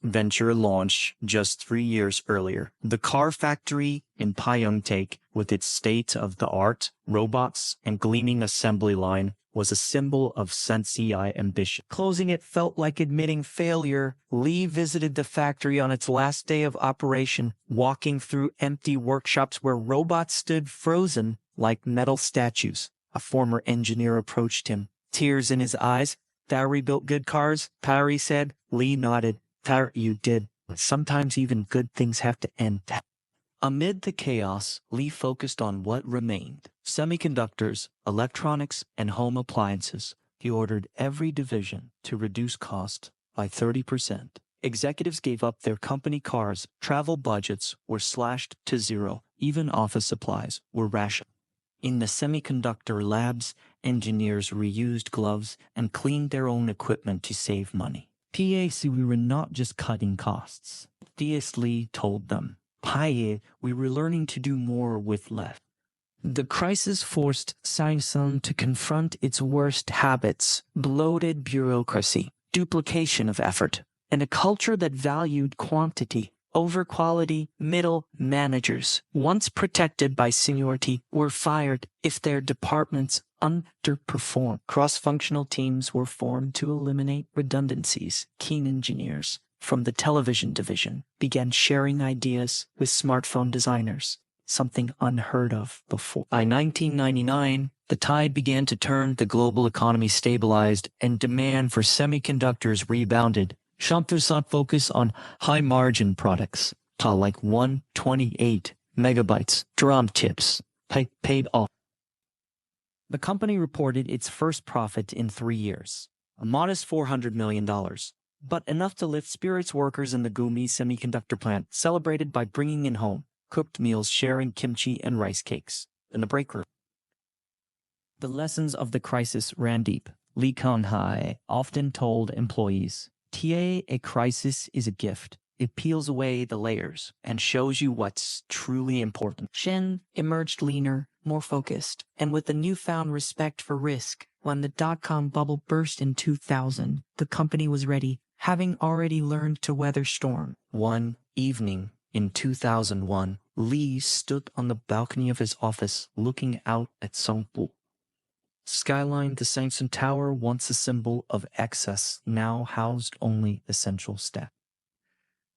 venture launch just 3 years earlier. The car factory in Pyeongtaek, with its state-of-the-art robots and gleaming assembly line, was a symbol of Sensei ambition. Closing it felt like admitting failure. Lee visited the factory on its last day of operation, walking through empty workshops where robots stood frozen like metal statues. A former engineer approached him, tears in his eyes. "Thou rebuilt good cars?" Parry said. Lee nodded. "You did. Sometimes even good things have to end." Amid the chaos, Lee focused on what remained: semiconductors, electronics, and home appliances. He ordered every division to reduce cost by 30%. Executives gave up their company cars, travel budgets were slashed to zero, even office supplies were rationed. In the semiconductor labs, engineers reused gloves and cleaned their own equipment to save money. PAC, we were not just cutting costs. DS Lee told them. We were learning to do more with less. The crisis forced Samsung to confront its worst habits: bloated bureaucracy, duplication of effort, and a culture that valued quantity over quality. Middle managers, once protected by seniority, were fired if their departments underperformed. Cross-functional teams were formed to eliminate redundancies. Keen engineers from the television division began sharing ideas with smartphone designers, something unheard of before. By 1999, the tide began to turn, the global economy stabilized, and demand for semiconductors rebounded. Shamtersan focus on high-margin products, like 128 megabytes DRAM chips, paid off. The company reported its first profit in 3 years, a modest $400 million. But enough to lift spirits. Workers in the Gumi semiconductor plant celebrated by bringing in home cooked meals, sharing kimchi and rice cakes in the break room. The lessons of the crisis ran deep. Lee Kun-hai often told employees, a crisis is a gift. It peels away the layers and shows you what's truly important. Shen emerged leaner, more focused, and with a newfound respect for risk. When the dot-com bubble burst in 2000, the company was ready, having already learned to weather storm. One evening in 2001, Lee stood on the balcony of his office looking out at Seongbu. Skyline, the Samsung Tower, once a symbol of excess, now housed only essential staff.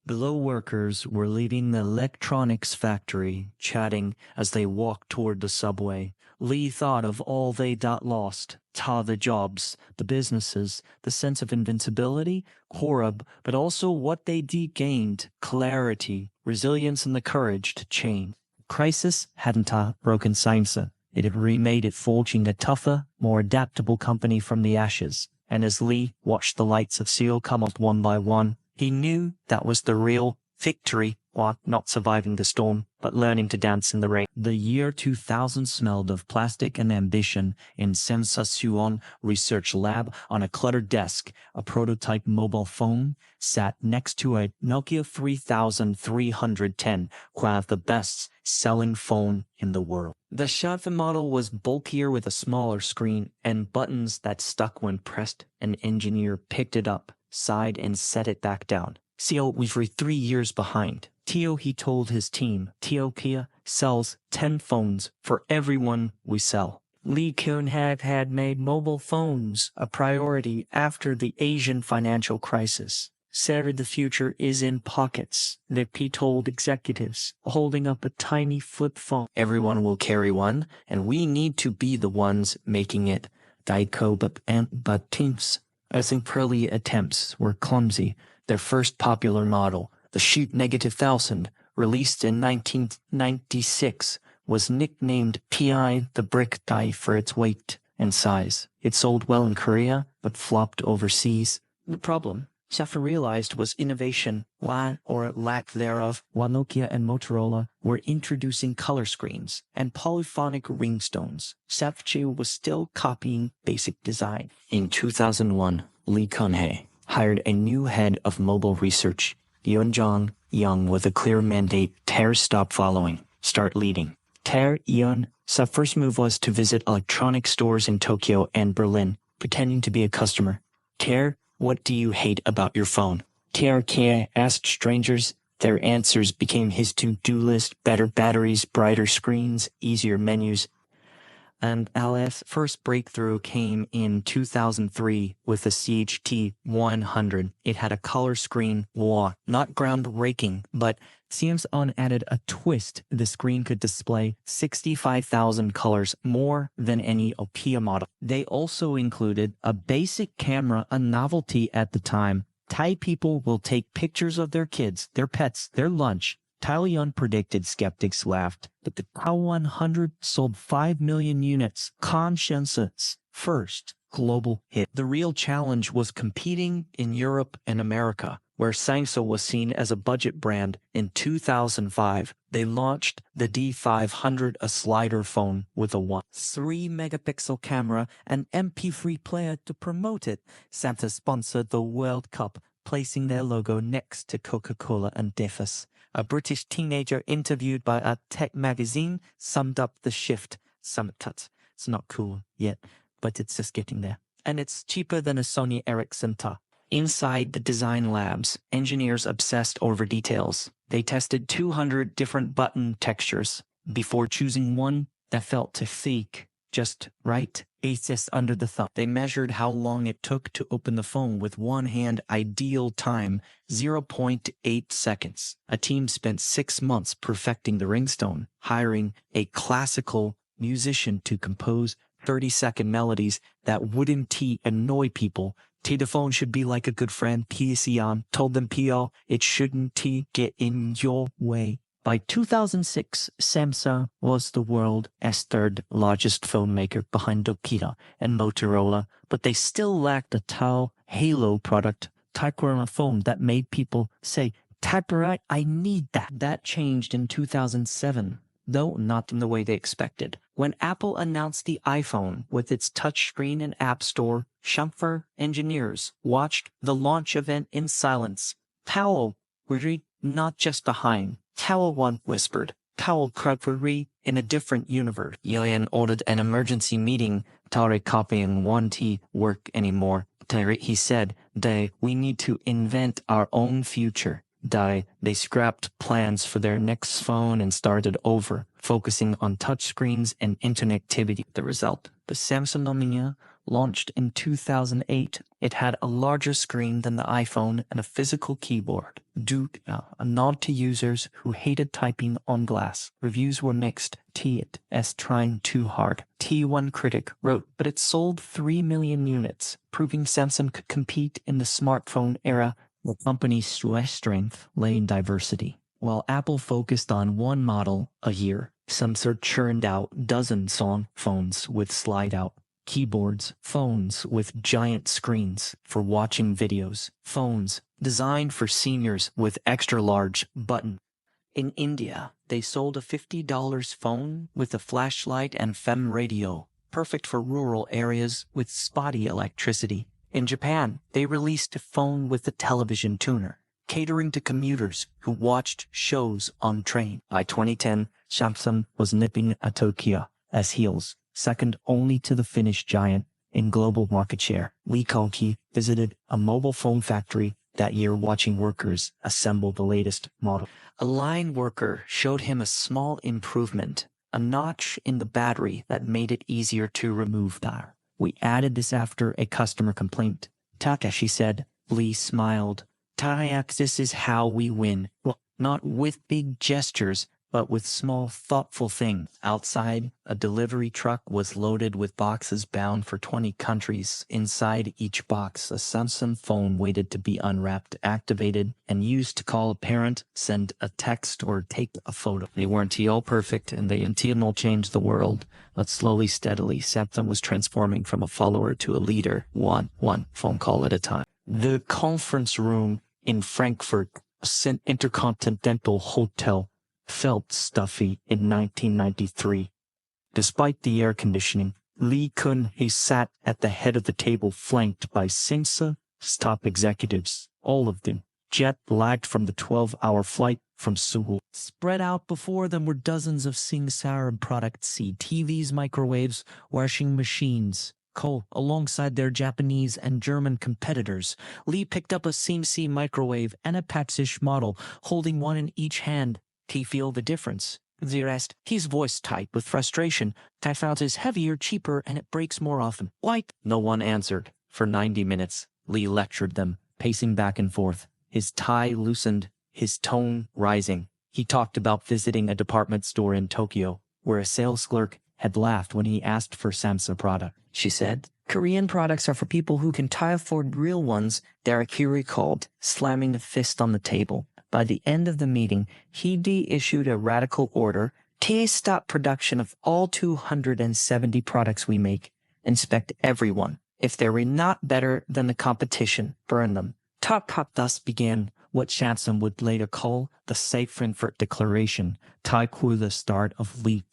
Below, workers were leaving the electronics factory, chatting as they walked toward the subway. Lee thought of all they lost, the jobs, the businesses, the sense of invincibility, Korab, but also what they gained: clarity, resilience, and the courage to change. Crisis hadn't broken Samsung. It had remade it, forging a tougher, more adaptable company from the ashes. And as Lee watched the lights of Seoul come up one by one, he knew that was the real victory. not surviving the storm, but learning to dance in the rain. The year 2000 smelled of plastic and ambition in Sensation Research Lab. On a cluttered desk, a prototype mobile phone sat next to a Nokia 3310, quite the best-selling phone in the world. The Shanfa model was bulkier with a smaller screen and buttons that stuck when pressed. An engineer picked it up, sighed, and set it back down. "CO, we're 3 years behind." Teo, he told his team, Kia sells 10 phones for every one we sell. Lee Kyun-hak had made mobile phones a priority after the Asian financial crisis. Said the future is in pockets, he told executives, holding up a tiny flip phone. "Everyone will carry one, and we need to be the ones making it." Daegu but teams. I think early attempts were clumsy. Their first popular model, the Shoot -1000, released in 1996, was nicknamed PI the Brick Die for its weight and size. It sold well in Korea, but flopped overseas. The problem, Schaeffer realized, was innovation, or lack thereof. While Nokia and Motorola were introducing color screens and polyphonic ringtones, Schaeffer was still copying basic design. In 2001, Lee Kun-hee hired a new head of mobile research, Yoon Young, with a clear mandate: Tear, stop following, start leading. Tear Yoon's first move was to visit electronic stores in Tokyo and Berlin, pretending to be a customer. "Tear, what do you hate about your phone?" Tear asked strangers. Their answers became his to-do list: better batteries, brighter screens, easier menus. And Al's first breakthrough came in 2003 with the CHT-100. It had a color screen, not groundbreaking, but Samsung added a twist. The screen could display 65,000 colors, more than any Nokia model. They also included a basic camera, a novelty at the time. Thai people will take pictures of their kids, their pets, their lunch. Taoyuan predicted, skeptics laughed, but the Tao-100 sold 5 million units. Conscience's first global hit. The real challenge was competing in Europe and America, where Samsung was seen as a budget brand. In 2005, they launched the D500, a slider phone with a 3-megapixel camera and MP3 player to promote it. Samsung sponsored the World Cup, placing their logo next to Coca-Cola and Defus. A British teenager interviewed by a tech magazine summed up the shift. It's not cool yet, but it's just getting there. And it's cheaper than a Sony Ericsson Ta. Inside the design labs, engineers obsessed over details. They tested 200 different button textures before choosing one that felt to thick, just right. Aces under the thumb. They measured how long it took to open the phone with one hand, ideal time, 0.8 seconds. A team spent 6 months perfecting the ringtone, hiring a classical musician to compose 30-second melodies that wouldn't annoy people. The phone should be like a good friend. PCN told them it shouldn't get in your way. By 2006, Samsung was the world's third largest phone maker behind Nokia and Motorola, but they still lacked a Tao Halo product, Type-A phone that made people say, Type-A, I need that. That changed in 2007, though not in the way they expected. When Apple announced the iPhone with its touchscreen and app store, Schaeffer engineers watched the launch event in silence. Tao, we're not just behind. Tao One whispered. Tao Crutchery in a different universe. Yoon ordered an emergency meeting. Tare copying won't work anymore. He said, we need to invent our own future. They scrapped plans for their next phone and started over, focusing on touchscreens and interconnectivity. The result, the Samsung Lumia, launched in 2008. It had a larger screen than the iPhone and a physical keyboard. A nod to users who hated typing on glass. Reviews were mixed. It's trying too hard. One critic wrote, but it sold 3 million units, proving Samsung could compete in the smartphone era. The company's strength lay in diversity. While Apple focused on one model a year, Samsung churned out dozens of phones with slide-out keyboards, phones with giant screens for watching videos, phones designed for seniors with extra-large button In India, they sold a $50 phone with a flashlight and FM radio, perfect for rural areas with spotty electricity. In Japan, they released a phone with a television tuner, catering to commuters who watched shows on train. By 2010, Samsung was nipping at Tokyo's heels, second only to the Finnish giant in global market share. Lee Byung-chul visited a mobile phone factory that year watching workers assemble the latest model. A line worker showed him a small improvement, a notch in the battery that made it easier to remove that. We added this after a customer complaint. Takashi said. Lee smiled. Tayak, this is how we win. Well, not with big gestures, but with small, thoughtful things. Outside, a delivery truck was loaded with boxes bound for 20 countries. Inside each box, a Samsung phone waited to be unwrapped, activated, and used to call a parent, send a text, or take a photo. They weren't all perfect, and they didn't change the world. But slowly, steadily, Samsung was transforming from a follower to a leader, one phone call at a time. The conference room in Frankfurt, an intercontinental hotel, felt stuffy in 1993. Despite the air conditioning, Lee Kun-hee sat at the head of the table flanked by Singsa's top executives, all of them jet-lagged from the 12-hour flight from Seoul. Spread out before them were dozens of Sing products, TVs, microwaves, washing machines, alongside their Japanese and German competitors. Lee picked up a Sing microwave and a Patsish model, holding one in each hand. He feel the difference. The rest, his voice tight with frustration. I found is heavier, cheaper, and it breaks more often. Why? No one answered. For 90 minutes, Lee lectured them, pacing back and forth. His tie loosened, his tone rising. He talked about visiting a department store in Tokyo, where a sales clerk had laughed when he asked for Samsung product. She said, Korean products are for people who can afford real ones, Daegu recalled, slamming a fist on the table. By the end of the meeting, he issued a radical order to stop production of all 270 products we make. Inspect everyone. If they were not better than the competition, burn them. Top thus began what Samsung would later call the Safe Frankfurt Declaration, Daegu the start of Lee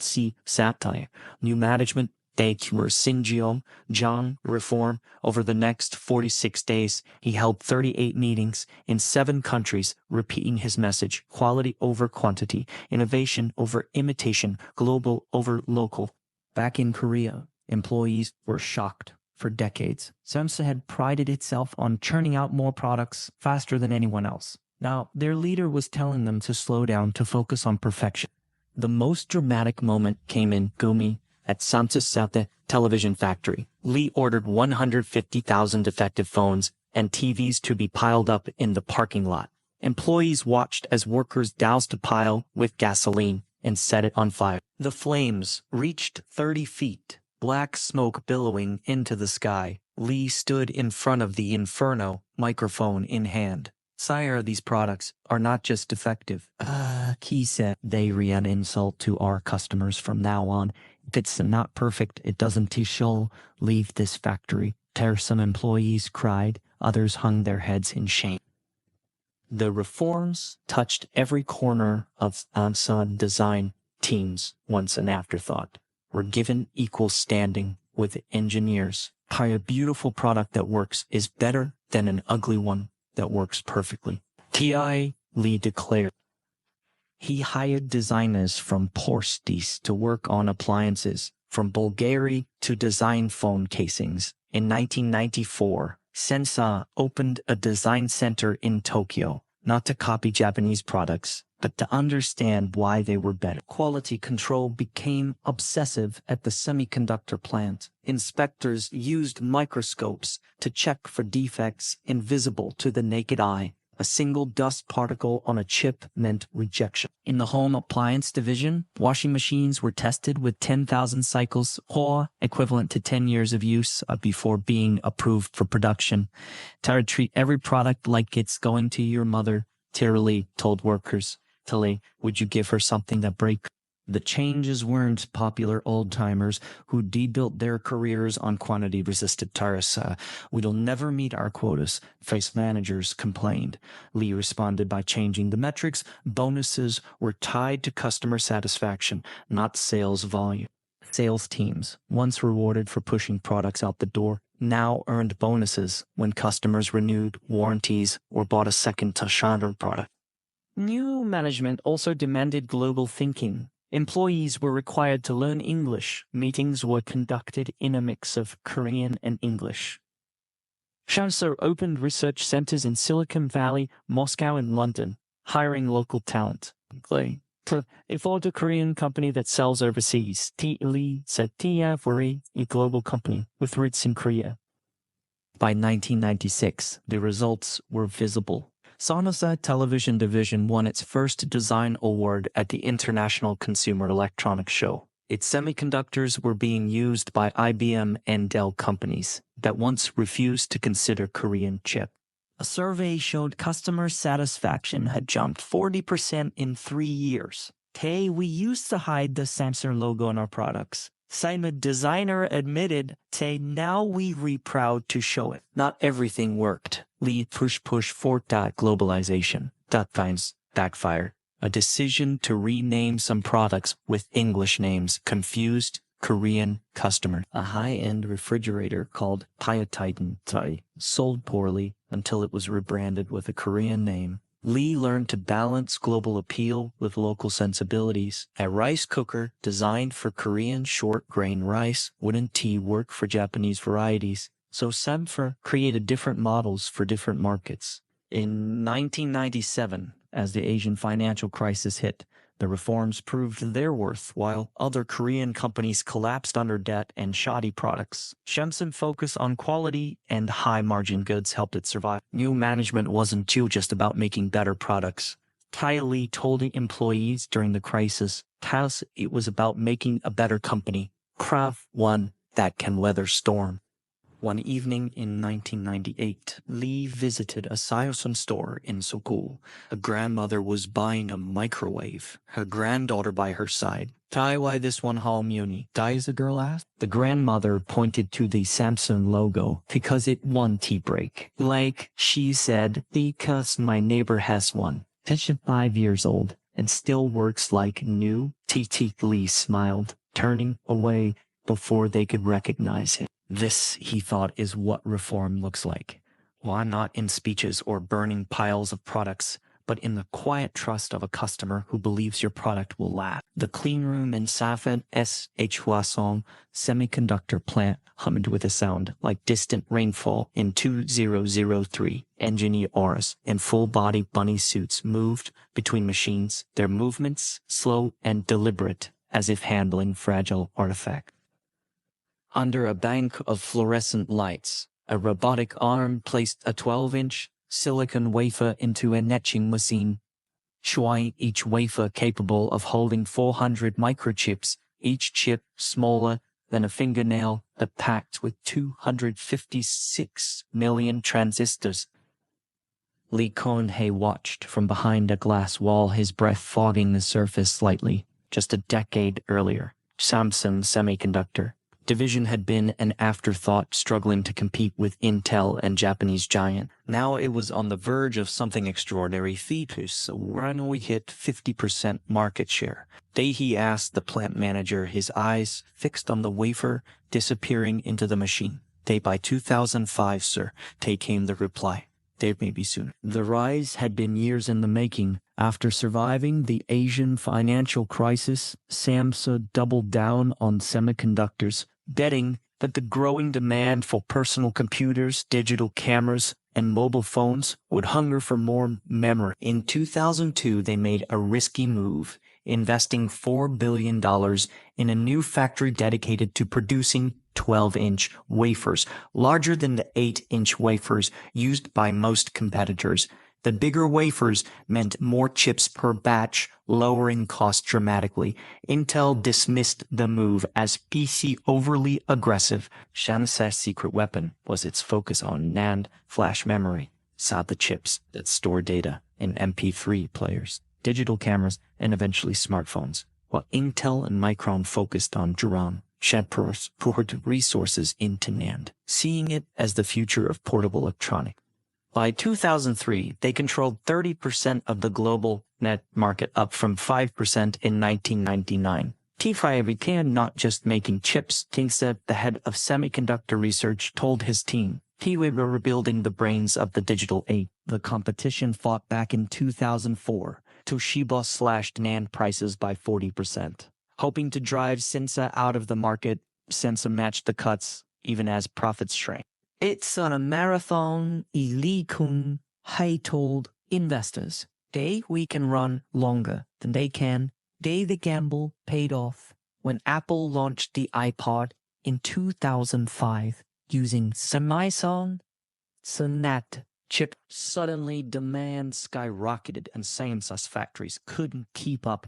satire. New management, Daegu Sinjeong, John reform. Over the next 46 days, he held 38 meetings in 7 countries, repeating his message: quality over quantity, innovation over imitation, global over local. Back in Korea, employees were shocked. For decades, Samsung had prided itself on churning out more products faster than anyone else. Now, their leader was telling them to slow down, to focus on perfection. The most dramatic moment came in Gumi at Samsung television factory. Lee ordered 150,000 defective phones and TVs to be piled up in the parking lot. Employees watched as workers doused a pile with gasoline and set it on fire. The flames reached 30 feet. Black smoke billowing into the sky. Lee stood in front of the inferno, microphone in hand. Sire, these products are not just defective. He said, they an insult to our customers from now on. If it's not perfect, it doesn't show. Leave this factory. Some employees cried, others hung their heads in shame. The reforms touched every corner of Samsung design teams, once an afterthought. Were given equal standing with engineers. A beautiful product that works is better than an ugly one that works perfectly. Lee declared. He hired designers from Porsche to work on appliances, from Bulgaria to design phone casings. In 1994, Samsung opened a design center in Tokyo, not to copy Japanese products, but to understand why they were better. Quality control became obsessive at the semiconductor plant. Inspectors used microscopes to check for defects invisible to the naked eye. A single dust particle on a chip meant rejection. In the home appliance division, washing machines were tested with 10,000 cycles, or equivalent to 10 years of use before being approved for production. Treat every product like it's going to your mother, Lee told workers. Tilly, would you give her something that breaks? The changes weren't popular old-timers who debuilt their careers on quantity-resisted tariffs. We'll never meet our quotas, face managers complained. Lee responded by changing the metrics. Bonuses were tied to customer satisfaction, not sales volume. Sales teams, once rewarded for pushing products out the door, now earned bonuses when customers renewed warranties or bought a second Tashandra product. New management also demanded global thinking. Employees were required to learn English. Meetings were conducted in a mix of Korean and English. Samsung opened research centers in Silicon Valley, Moscow, and London, hiring local talent. A Florida Korean company that sells overseas. Lee said we're a global company with roots in Korea. By 1996, the results were visible. Sonosa Television Division won its first design award at the International Consumer Electronics Show. Its semiconductors were being used by IBM and Dell companies that once refused to consider Korean chip. A survey showed customer satisfaction had jumped 40% in 3 years. We used to hide the Samsung logo on our products. Simon designer admitted, now we proud to show it. Not everything worked. Lee push for globalization. Finds backfire. A decision to rename some products with English names confused Korean customer. A high-end refrigerator called Titan sold poorly until it was rebranded with a Korean name. Lee learned to balance global appeal with local sensibilities. A rice cooker designed for Korean short-grain rice wouldn't work for Japanese varieties, so Samfer created different models for different markets. In 1997, as the Asian financial crisis hit, the reforms proved their worth while other Korean companies collapsed under debt and shoddy products. Samsung's focus on quality and high-margin goods helped it survive. New management wasn't just about making better products. Lee told the employees during the crisis, it was about making a better company, one that can weather storm. One evening in 1998, Lee visited a Samsung store in Seoul. A grandmother was buying a microwave, her granddaughter by her side. Why this one Muni? The girl asked. The grandmother pointed to the Samsung logo because it won tea break. She said, because my neighbor has one. 5 years old and still works like new. Lee smiled, turning away before they could recognize him. This, he thought, is what reform looks like. Why not in speeches or burning piles of products, but in the quiet trust of a customer who believes your product will last. The cleanroom in Safed Hwasong semiconductor plant hummed with a sound like distant rainfall in 2003. Engineers in full-body bunny suits moved between machines, their movements slow and deliberate, as if handling fragile artifacts. Under a bank of fluorescent lights, a robotic arm placed a 12-inch silicon wafer into an etching machine. Each wafer capable of holding 400 microchips, each chip smaller than a fingernail, but packed with 256 million transistors. Lee Kon-hye watched from behind a glass wall, his breath fogging the surface slightly. Just a decade earlier, Samsung Semiconductor Division had been an afterthought, struggling to compete with Intel and Japanese giant. Now it was on the verge of something extraordinary. Ranoi hit 50% market share. He asked the plant manager, his eyes fixed on the wafer disappearing into the machine. By 2005, sir, came the reply. Maybe sooner. The rise had been years in the making. After surviving the Asian financial crisis, Samsung doubled down on semiconductors, betting that the growing demand for personal computers, digital cameras, and mobile phones would hunger for more memory. In 2002, they made a risky move, investing $4 billion in a new factory dedicated to producing 12-inch wafers, larger than the 8-inch wafers used by most competitors. The bigger wafers meant more chips per batch, lowering costs dramatically. Intel dismissed the move as PC overly aggressive. Samsung's secret weapon was its focus on NAND flash memory, the chips that store data in MP3 players, digital cameras, and eventually smartphones. while Intel and Micron focused on DRAM. Shepard poured resources into NAND, seeing it as the future of portable electronics. By 2003, they controlled 30% of the global net market, up from 5% in 1999. T5 began not just making chips. Tingset, the head of semiconductor research, told his team, "We were rebuilding the brains of the digital age." The competition fought back in 2004. Toshiba slashed NAND prices by 40%. Hoping to drive Sensa out of the market, Sensa matched the cuts, even as profits shrank. "It's on a marathon," Lee Kun Hai told investors. We can run longer than they can." The gamble paid off when Apple launched the iPod in 2005 using Samsung Sonat chip. Suddenly, demand skyrocketed and Samsung's factories couldn't keep up.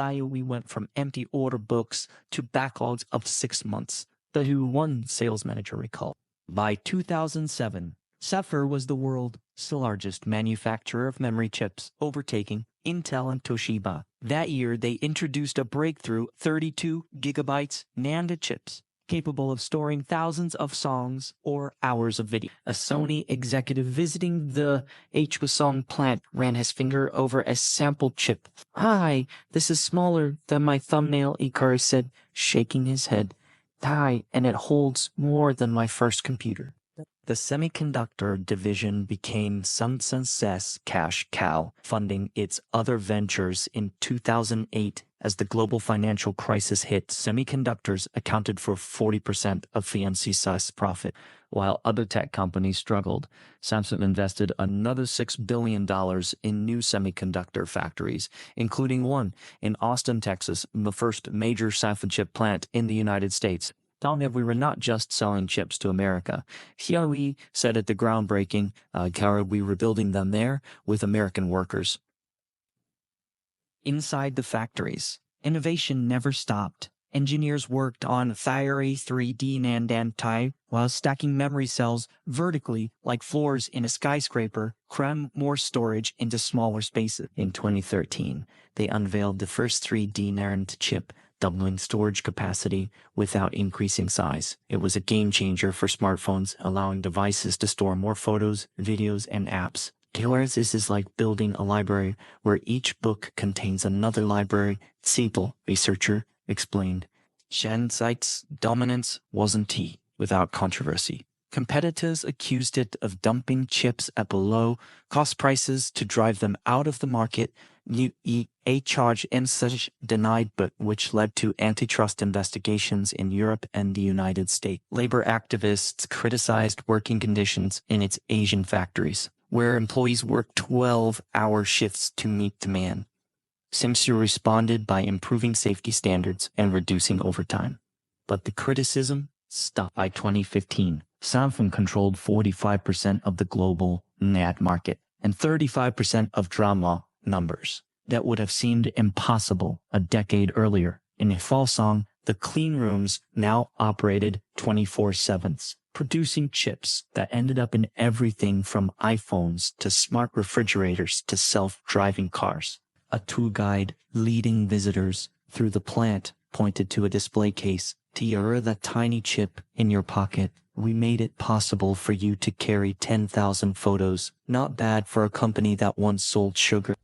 We went from empty order books to backlogs of 6 months, the one sales manager recalled. By 2007, Sapphire was the world's largest manufacturer of memory chips, overtaking Intel and Toshiba. That year, they introduced a breakthrough 32 gigabytes NAND chips, capable of storing thousands of songs or hours of video. A Sony executive visiting the Hwasong plant ran his finger over a sample chip. "Hi, this is smaller than my thumbnail," Ikari said, shaking his head. "Hi, and it holds more than my first computer." The semiconductor division became Samsung's cash cow, funding its other ventures. In 2008, as the global financial crisis hit, semiconductors accounted for 40% of FMC's profit. While other tech companies struggled, Samsung invested another $6 billion in new semiconductor factories, including one in Austin, Texas, the first major Samsung chip plant in the United States. We were not just selling chips to America. Xiaomi said at the groundbreaking, we were building them there with American workers. Inside the factories, innovation never stopped. Engineers worked on Theory 3D NAND and TI while stacking memory cells vertically like floors in a skyscraper, cram more storage into smaller spaces. In 2013, they unveiled the first 3D NAND chip, doubling storage capacity without increasing size. It was a game changer for smartphones, allowing devices to store more photos, videos, and apps. This is like building a library where each book contains another library, Siebel, researcher, explained. Shanxai's dominance wasn't without controversy. Competitors accused it of dumping chips at below cost prices to drive them out of the market. A charge such denied, but which led to antitrust investigations in Europe and the United States. Labor activists criticized working conditions in its Asian factories, where employees worked 12-hour shifts to meet demand. Samsung responded by improving safety standards and reducing overtime. But the criticism stopped. By 2015, Samsung controlled 45% of the global NAND market and 35% of drama numbers. That would have seemed impossible a decade earlier. In Hwasong, the cleanrooms now operated 24/7, producing chips that ended up in everything from iPhones to smart refrigerators to self-driving cars. A tour guide leading visitors through the plant pointed to a display case. "You're the tiny chip in your pocket. We made it possible for you to carry 10,000 photos. Not bad for a company that once sold sugar."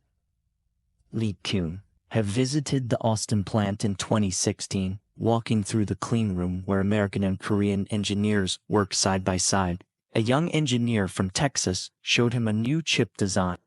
Lee Byung have visited the Austin plant in 2016, walking through the clean room where American and Korean engineers work side by side. A young engineer from Texas showed him a new chip design.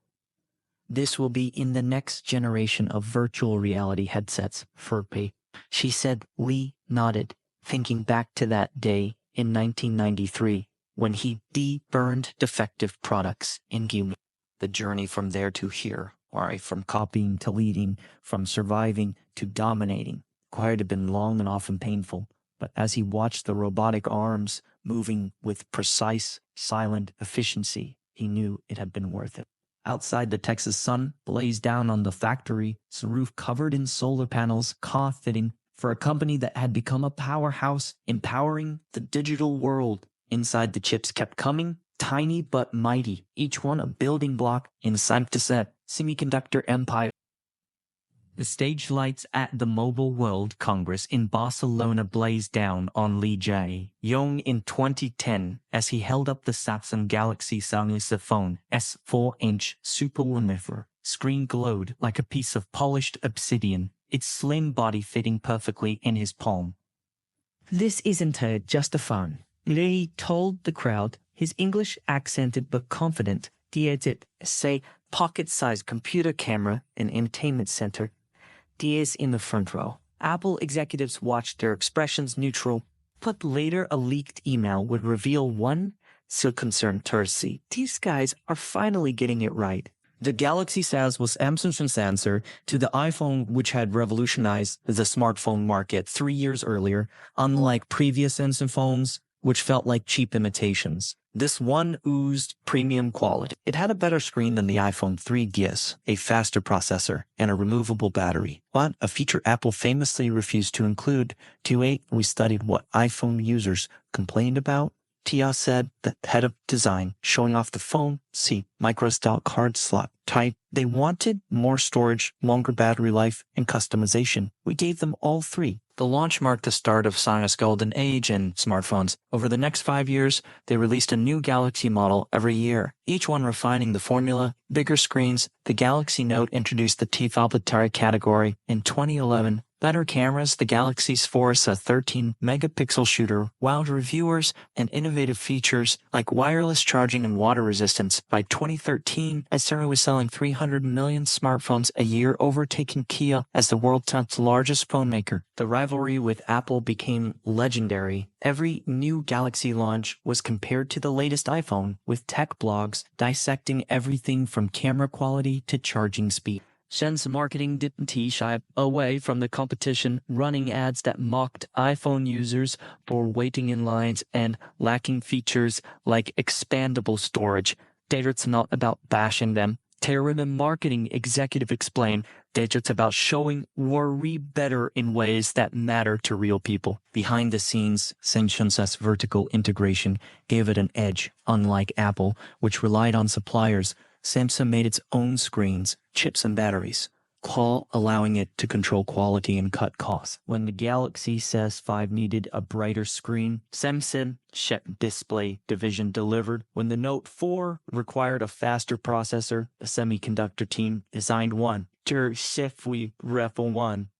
"This will be in the next generation of virtual reality headsets, FRP," she said. Lee nodded, thinking back to that day in 1993 when he deburned defective products in Gumi. The journey from there to here, or from copying to leading, from surviving to dominating, had been long and often painful. But as he watched the robotic arms moving with precise, silent efficiency, he knew it had been worth it. Outside, the Texas sun blazed down on the factory's roof covered in solar panels, fitting for a company that had become a powerhouse, empowering the digital world. Inside, the chips kept coming, tiny but mighty, each one a building block in Samsung's semiconductor empire. The stage lights at the Mobile World Congress in Barcelona blazed down on Lee Byung-chul in 2010 as he held up the Samsung Galaxy Phone S 4-inch Super Wonderful. Screen glowed like a piece of polished obsidian, its slim body fitting perfectly in his palm. This isn't just a phone, Lee told the crowd, his English accented but confident. It's a pocket-sized computer camera and entertainment center. Diaz in the front row. Apple executives watched their expressions neutral, but later a leaked email would reveal one still concerned Tursi. These guys are finally getting it right. The Galaxy SAS was Samsung's answer to the iPhone, which had revolutionized the smartphone market 3 years earlier, unlike previous Samsung phones, which felt like cheap imitations. This one oozed premium quality. It had a better screen than the iPhone 3GS, a faster processor, and a removable battery. But a feature Apple famously refused to include. We studied what iPhone users complained about. Tia said, the head of design, showing off the phone, micro-style card slot type. They wanted more storage, longer battery life, and customization. We gave them all three. The launch marked the start of Sina's golden age in smartphones. Over the next 5 years, they released a new Galaxy model every year, each one refining the formula. Bigger screens, the Galaxy Note introduced the T-Falbatari category in 2011. Better cameras, the Galaxy's Force, a 13-megapixel shooter, wowed reviewers, and innovative features like wireless charging and water resistance. By 2013, Samsung was selling 300 million smartphones a year, overtaking Kia as the world's 10th largest phone maker. The rivalry with Apple became legendary. Every new Galaxy launch was compared to the latest iPhone, with tech blogs dissecting everything from camera quality to charging speed. Shen's marketing didn't shy away from the competition, running ads that mocked iPhone users for waiting in lines and lacking features like expandable storage. It's not about bashing them. Terran marketing executive explained, it's about showing worry better in ways that matter to real people. Behind the scenes, Samsung's vertical integration gave it an edge. Unlike Apple, which relied on suppliers, Samsung made its own screens, chips, and batteries, allowing it to control quality and cut costs. When the Galaxy S5 needed a brighter screen, Samsung display division delivered. When the Note 4 required a faster processor, the semiconductor team designed one.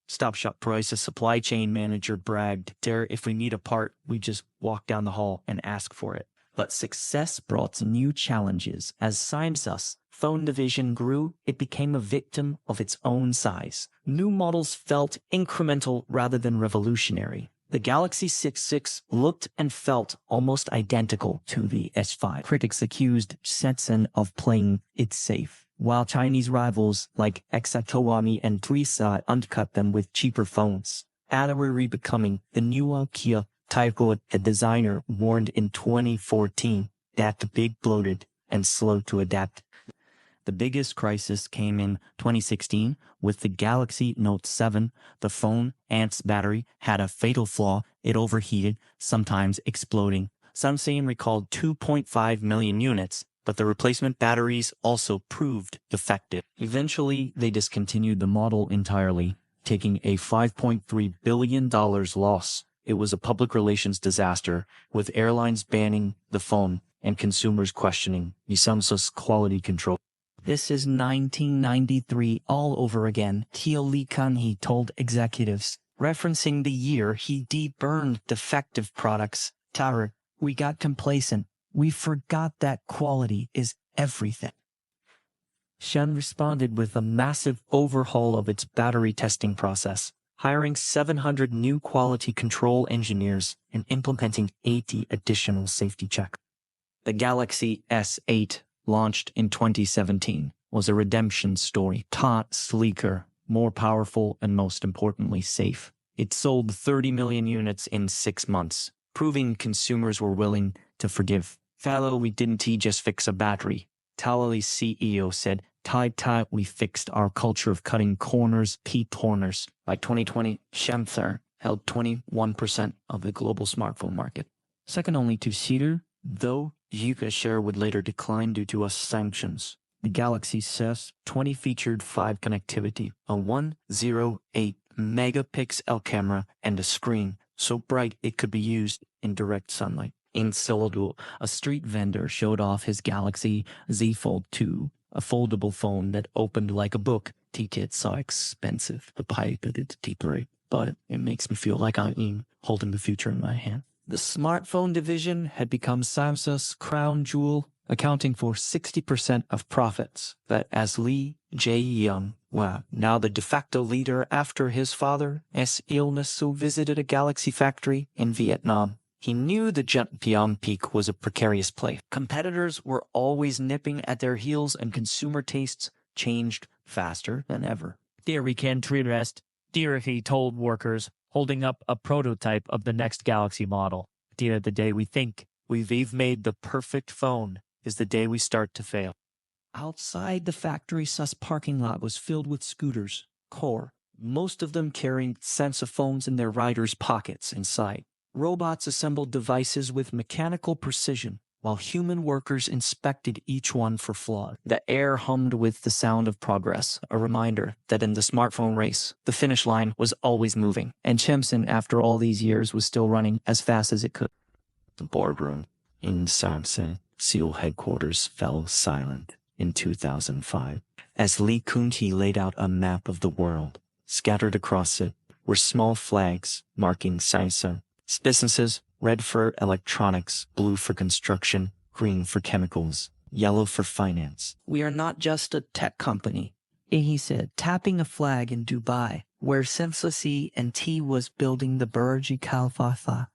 Stop shop price, a supply chain manager bragged. If we need a part, we just walk down the hall and ask for it. But success brought new challenges. As Samsung's phone division grew, it became a victim of its own size. New models felt incremental rather than revolutionary. The Galaxy S6 looked and felt almost identical to the S5. Critics accused Samsung of playing it safe, while Chinese rivals like Exatoami and Trisa undercut them with cheaper phones. Adawari becoming the new Kia. Daegu, a designer, warned in 2014 that the big bloated and slow to adapt. The biggest crisis came in 2016 with the Galaxy Note 7. The phone and its battery had a fatal flaw. It overheated, sometimes exploding. Samsung recalled 2.5 million units, but the replacement batteries also proved defective. Eventually, they discontinued the model entirely, taking a $5.3 billion loss. It was a public relations disaster, with airlines banning the phone and consumers questioning Samsung's quality control. This is 1993 all over again, Teo Lee Kun-hee told executives, referencing the year he deburned defective products. We got complacent. We forgot that quality is everything. Shen responded with a massive overhaul of its battery testing process, hiring 700 new quality control engineers and implementing 80 additional safety checks. The Galaxy S8, launched in 2017, was a redemption story. Sleeker, more powerful, and most importantly, safe. It sold 30 million units in 6 months, proving consumers were willing to forgive. We didn't just fix a battery. Talali's CEO said, we fixed our culture of cutting corners. By 2020, Samsung held 21% of the global smartphone market, second only to Cedar, though Yuka share would later decline due to US sanctions. The Galaxy S20 featured 5 connectivity, a 108 megapixel camera, and a screen so bright it could be used in direct sunlight. In Seoul, a street vendor showed off his Galaxy Z Fold 2, a foldable phone that opened like a book. It's so expensive. The pipe it's deeper, but it makes me feel like I'm holding the future in my hand. The smartphone division had become Samsung's crown jewel, accounting for 60% of profits. But as Lee Jae-young, now the de facto leader after his father's illness, who visited a Galaxy factory in Vietnam, he knew the Jeonpyeong peak was a precarious place. Competitors were always nipping at their heels, and consumer tastes changed faster than ever. Dear, we can't rest. Dear, he told workers, holding up a prototype of the next Galaxy model. Dear, the day we think we've made the perfect phone is the day we start to fail. Outside the factory's parking lot was filled with scooters, most of them carrying Samsung phones in their riders' pockets inside. Robots assembled devices with mechanical precision, while human workers inspected each one for flaws. The air hummed with the sound of progress, a reminder that in the smartphone race, the finish line was always moving, and Samsung, after all these years, was still running as fast as it could. The boardroom in Samsung Seoul headquarters fell silent in 2005 as Lee Kun-hee laid out a map of the world. Scattered across it were small flags marking Samsung businesses: red for electronics, blue for construction, green for chemicals, yellow for finance. We are not just a tech company, he said, tapping a flag in Dubai, where Samsung C&T was building the Burj Khalifa.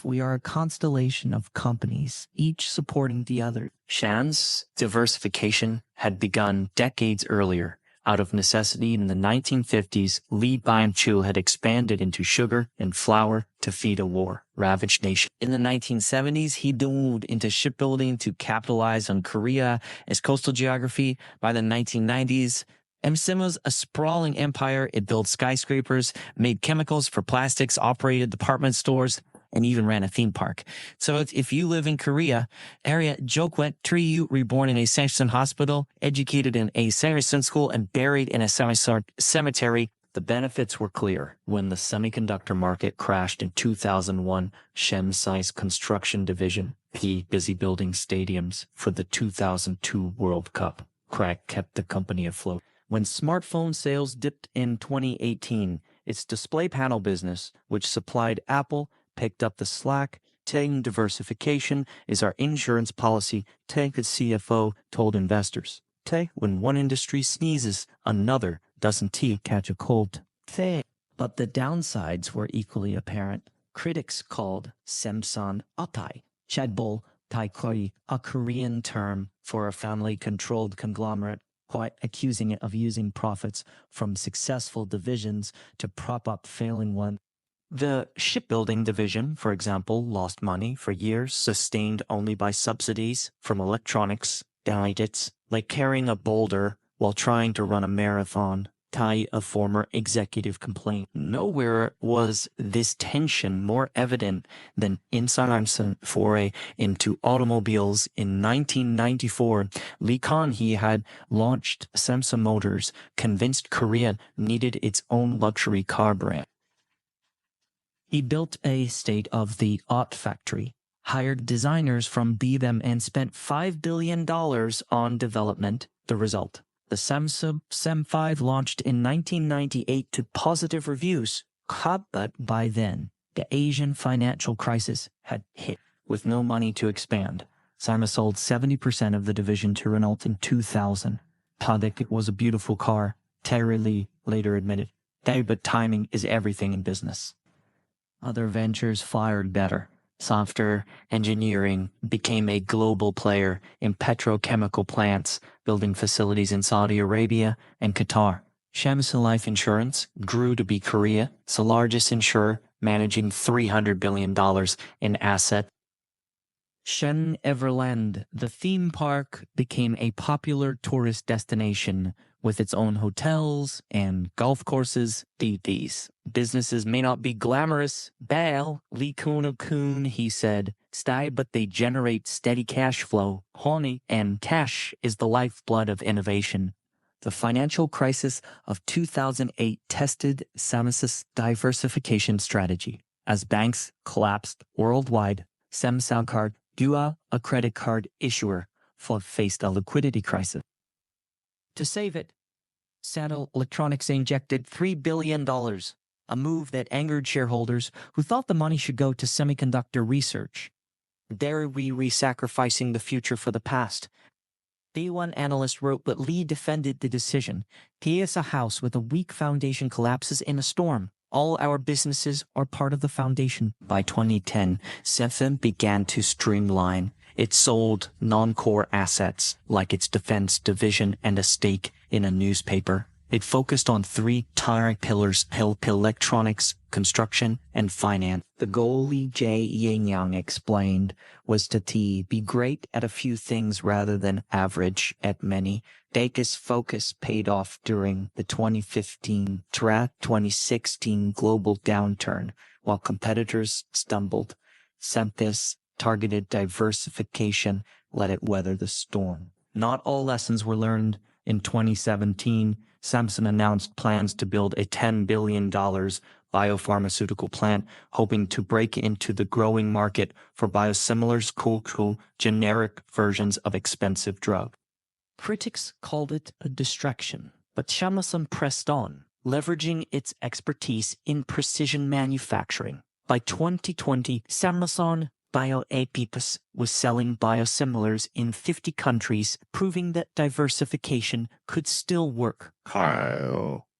We are a constellation of companies, each supporting the other. Shan's diversification had begun decades earlier. Out of necessity in the 1950s, Lee Byung-chul had expanded into sugar and flour to feed a war-ravaged nation. In the 1970s, he delved into shipbuilding to capitalize on Korea as coastal geography. By the 1990s, Samsung was a sprawling empire. It built skyscrapers, made chemicals for plastics, operated department stores, and even ran a theme park. So if you live in Korea, area Jokwet Triyu, reborn in a Samsung hospital, educated in a Samsung school, and buried in a Samsung cemetery, the benefits were clear. When the semiconductor market crashed in 2001, Samsung's construction division, busy building stadiums for the 2002 World Cup, kept the company afloat. When smartphone sales dipped in 2018, its display panel business, which supplied Apple, picked up the slack. Diversification is our insurance policy, the CFO told investors. When one industry sneezes, another doesn't catch a cold. But the downsides were equally apparent. Critics called Samsung atai, chadbol taikoi, a Korean term for a family-controlled conglomerate, quite accusing it of using profits from successful divisions to prop up failing ones. The shipbuilding division, for example, lost money for years, sustained only by subsidies from electronics. It's like carrying a boulder while trying to run a marathon. A former executive complained. Nowhere was this tension more evident than in Samsung's foray into automobiles. In 1994, Lee Kun-hee had launched Samsung Motors, convinced Korea needed its own luxury car brand. He built a state-of-the-art factory, hired designers from them, and spent $5 billion on development. The result, the Samsung SM5 launched in 1998 to positive reviews. But by then, the Asian financial crisis had hit. With no money to expand, Samsung sold 70% of the division to Renault in 2000. It was a beautiful car, Terry Lee later admitted. But timing is everything in business. Other ventures fared better. Software engineering became a global player in petrochemical plants, building facilities in Saudi Arabia and Qatar. Samsung Life Insurance grew to be Korea's largest insurer, managing $300 billion in assets. Shen Everland, the theme park, became a popular tourist destination with its own hotels and golf courses. These businesses may not be glamorous. Lee Kun-hee said, but they generate steady cash flow. Honey and cash is the lifeblood of innovation. The financial crisis of 2008 tested Samsung's diversification strategy. As banks collapsed worldwide, Samsung Dua, a credit card issuer, faced a liquidity crisis. To save it, Samsung Electronics injected $3 billion, a move that angered shareholders who thought the money should go to semiconductor research. Dare we sacrificing the future for the past? Day one analyst wrote, but Lee defended the decision. Here's a house with a weak foundation collapses in a storm. All our businesses are part of the foundation. By 2010, Samsung began to streamline. It sold non-core assets like its defense division and a stake in a newspaper. It focused on three tire pillars: electronics, construction, and finance. The goal, Lee Yang explained, was to be great at a few things rather than average at many. Daegu's focus paid off during the 2015-2016 global downturn, while competitors stumbled. Samsung's targeted diversification let it weather the storm. Not all lessons were learned. In 2017, Samsung announced plans to build a $10 billion biopharmaceutical plant, hoping to break into the growing market for biosimilars, cool generic versions of expensive drugs. Critics called it a distraction, but Samsung pressed on, leveraging its expertise in precision manufacturing. By 2020, Samsung Bioepipus was selling biosimilars in 50 countries, proving that diversification could still work.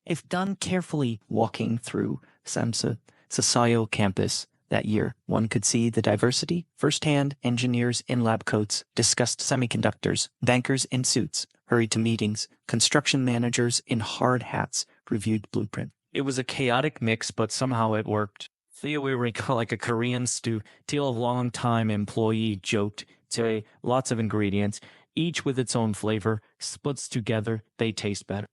If done carefully. Walking through Samsung Sasayo campus that year, one could see the diversity firsthand. Engineers in lab coats discussed semiconductors, bankers in suits hurried to meetings, construction managers in hard hats reviewed blueprint. It was a chaotic mix, but somehow it worked. Theo, we recall like a Korean stew. Till a long-time employee joked, say, lots of ingredients, each with its own flavor, splits together, they taste better.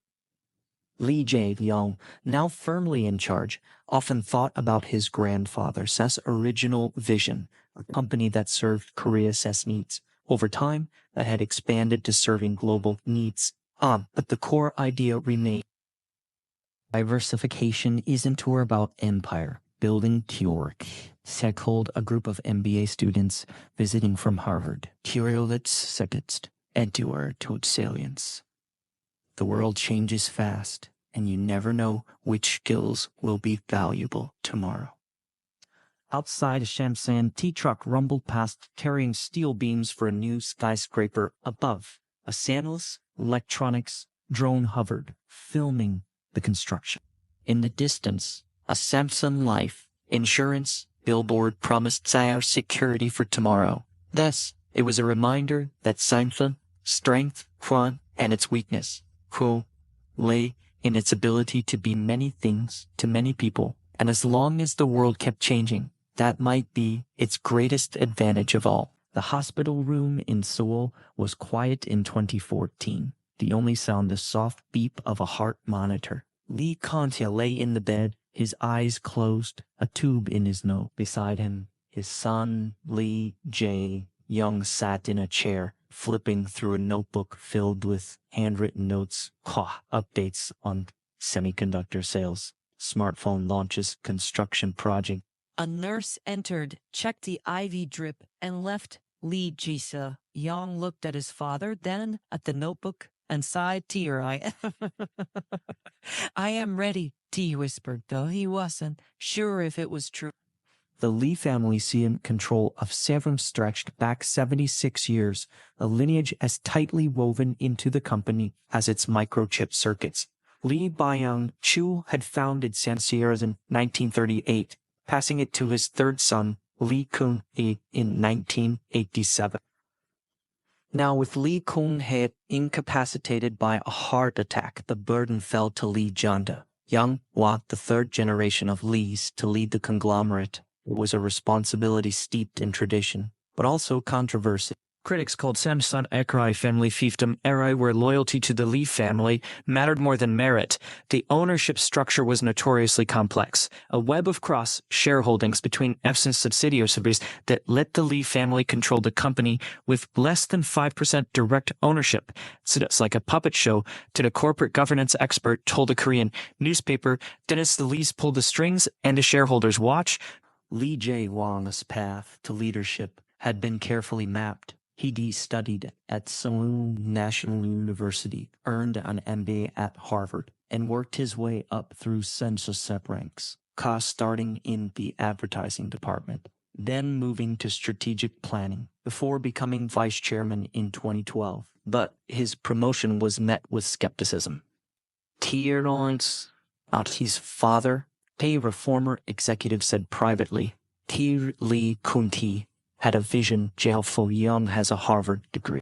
Lee Byung-chul, now firmly in charge, often thought about his grandfather's original vision, a company that served Korea's needs. Over time, that had expanded to serving global needs. But the core idea remained. Diversification isn't about empire. Building teamwork, told a group of MBA students visiting from Harvard. Curiolets second, endure to salience. The world changes fast, and you never know which skills will be valuable tomorrow. Outside, a Samsung T-truck rumbled past, carrying steel beams for a new skyscraper above. A Samsung Electronics drone hovered, filming the construction. In the distance, a Samsung Life insurance billboard promised security for tomorrow. Thus, it was a reminder that Samsung's strength, fun, and its weakness, lay in its ability to be many things to many people. And as long as the world kept changing, that might be its greatest advantage of all. The hospital room in Seoul was quiet in 2014. The only sound the soft beep of a heart monitor. Lee Byung-chul lay in the bed, his eyes closed, a tube in his nose. Beside him, his son, Lee Jae-young, sat in a chair, flipping through a notebook filled with handwritten notes, updates on semiconductor sales, smartphone launches, construction project. A nurse entered, checked the IV drip, and left. Lee Jae-young looked at his father, then at the notebook, and sighed tear-eyed. I am ready, he whispered, though he wasn't sure if it was true. The Lee family assumed control of Samsung stretched back 76 years, a lineage as tightly woven into the company as its microchip circuits. Lee Byung-chul had founded Samsung in 1938, passing it to his third son, Lee Kyung-hee, in 1987. Now, with Lee Kyung-hee incapacitated by a heart attack, the burden fell to Lee Jae-young, the third generation of Lees, to lead the conglomerate. It was a responsibility steeped in tradition, but also controversy. Critics called Samsung Ekrai family fiefdom era where loyalty to the Lee family mattered more than merit. The ownership structure was notoriously complex, a web of cross-shareholdings between absent subsidiaries that let the Lee family control the company with less than 5% direct ownership. So it's like a puppet show to the corporate governance expert told a Korean newspaper that as the Lees pulled the strings and the shareholders watch, Lee Jae-wong's path to leadership had been carefully mapped. He studied at Seoul National University, earned an MBA at Harvard, and worked his way up through censorship ranks, starting in the advertising department, then moving to strategic planning, before becoming vice chairman in 2012. But his promotion was met with skepticism. His father, a former executive, said privately, Lee Kun-ti had a vision. Fo Young has a Harvard degree.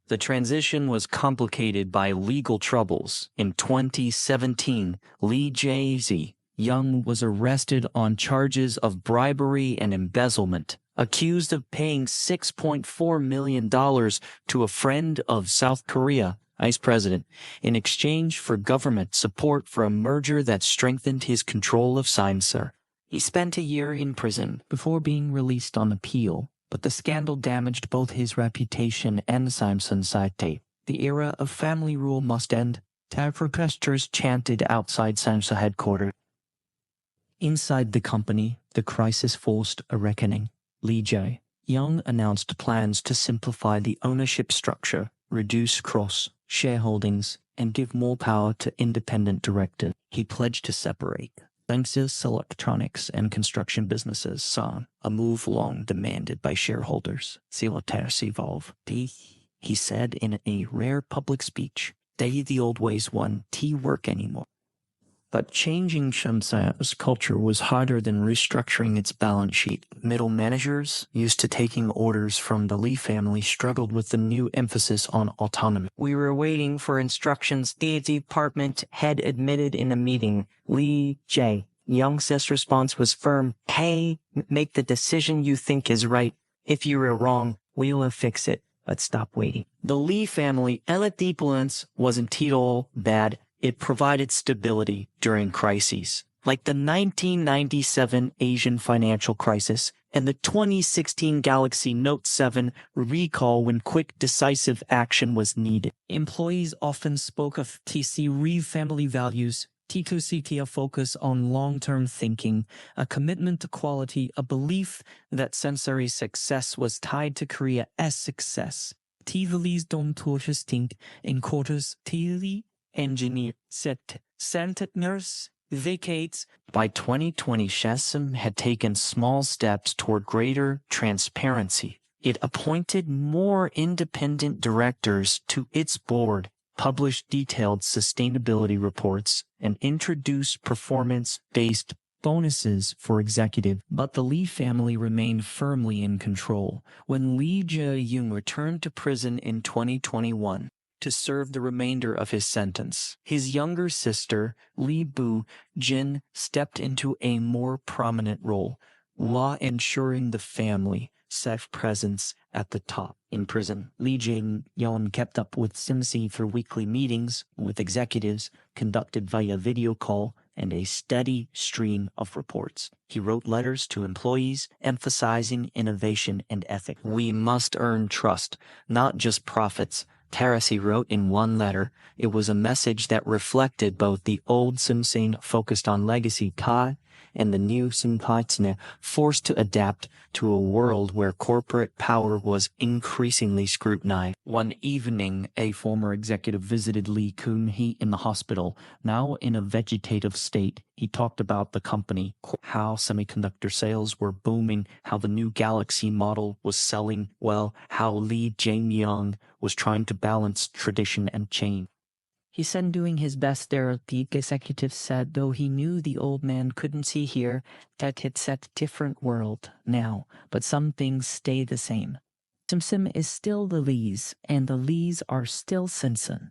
The transition was complicated by legal troubles. In 2017, Lee Jae-young was arrested on charges of bribery and embezzlement, accused of paying $6.4 million to a friend of South Korea, Vice President, in exchange for government support for a merger that strengthened his control of Simsir. He spent a year in prison before being released on appeal. But the scandal damaged both his reputation and Simson's society. The era of family rule must end. Protesters chanted outside Samsung headquarters. Inside the company, the crisis forced a reckoning. Lee Jae-young announced plans to simplify the ownership structure, reduce cross-shareholdings, and give more power to independent directors. He pledged to separate Samsung's electronics and construction businesses, a move long demanded by shareholders. He said in a rare public speech, the old ways won't work anymore. But changing Samsung's culture was harder than restructuring its balance sheet. Middle managers, used to taking orders from the Lee family, struggled with the new emphasis on autonomy. We were waiting for instructions, the department head admitted in a meeting. Lee Jae-young's response was firm. Hey, make the decision you think is right. If you were wrong, we'll fix it, but stop waiting. The Lee family influence wasn't at all bad. It provided stability during crises, like the 1997 Asian financial crisis and the 2016 Galaxy Note 7 recall when quick, decisive action was needed. Employees often spoke of TC family values, T2CT, a focus on long-term thinking, a commitment to quality, a belief that sensory success was tied to Korea's success. T-Lee's Dom Torchesting in quarters T-Lee engineer centenars vacates. By 2020, Shesam had taken small steps toward greater transparency. It appointed more independent directors to its board, published detailed sustainability reports, and introduced performance-based bonuses for executive. But the Lee family remained firmly in control. When Lee Jae-young returned to prison in 2021, to serve the remainder of his sentence, his younger sister, Lee Byung-chul, stepped into a more prominent role, while ensuring the family safe presence at the top. In prison, Lee Jae-young kept up with Simsi for weekly meetings with executives conducted via video call and a steady stream of reports. He wrote letters to employees emphasizing innovation and ethics. We must earn trust, not just profits. Tarasi wrote in one letter. It was a message that reflected both the old Simsane focused on legacy Kai and the new Simkaitsne forced to adapt to a world where corporate power was increasingly scrutinized. One evening, a former executive visited Lee Kun-hee in the hospital, now in a vegetative state. He talked about the company, how semiconductor sales were booming, how the new Galaxy model was selling well, how Lee Jae-young was trying to balance tradition and change. He said doing his best there, the executive said, though he knew the old man couldn't see here, that it's a different world now, but some things stay the same. Simsim is still the Lees, and the Lees are still Simpson.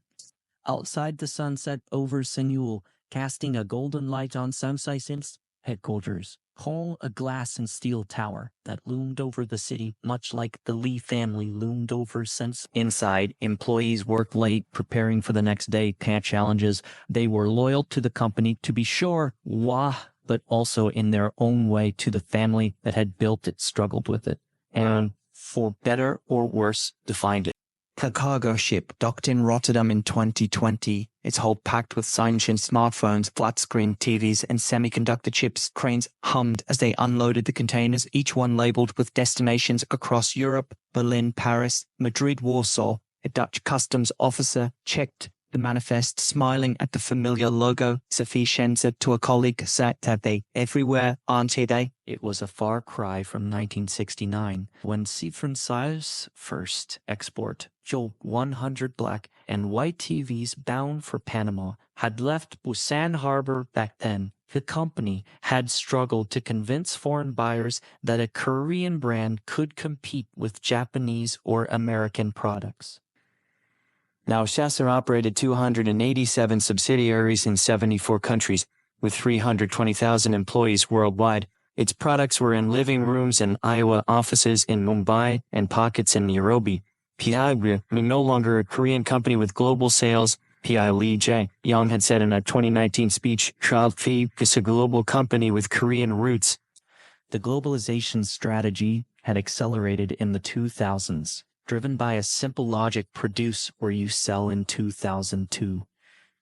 Outside the sun set over Seoul, casting a golden light on Samsai Sims. headquarters, home a glass and steel tower that loomed over the city, much like the Lee family loomed over since. Inside, employees worked late, preparing for the next day, challenges. They were loyal to the company, to be sure, but also in their own way to the family that had built it, struggled with it, and, for better or worse, defined it. A cargo ship docked in Rotterdam in 2020. Its hold packed with science smartphones, flat-screen TVs, and semiconductor chips. Cranes hummed as they unloaded the containers, each one labeled with destinations across Europe: Berlin, Paris, Madrid, Warsaw. A Dutch customs officer checked the manifest, smiling at the familiar logo. Sophie Shen said to a colleague, "Are they everywhere, aren't they?" It was a far cry from 1969, when Siefren's first export, Joel 100 black and white TVs bound for Panama, had left Busan Harbor. Back then, the company had struggled to convince foreign buyers that a Korean brand could compete with Japanese or American products. Now, Sasser operated 287 subsidiaries in 74 countries, with 320,000 employees worldwide. Its products were in living rooms and Iowa, offices in Mumbai, and pockets in Nairobi. PI no longer a Korean company with global sales. PI Lee Jae-yong had said in a 2019 speech, "Child-Fee is a global company with Korean roots." The globalization strategy had accelerated in the 2000s. Driven by a simple logic: produce or you sell. In 2002,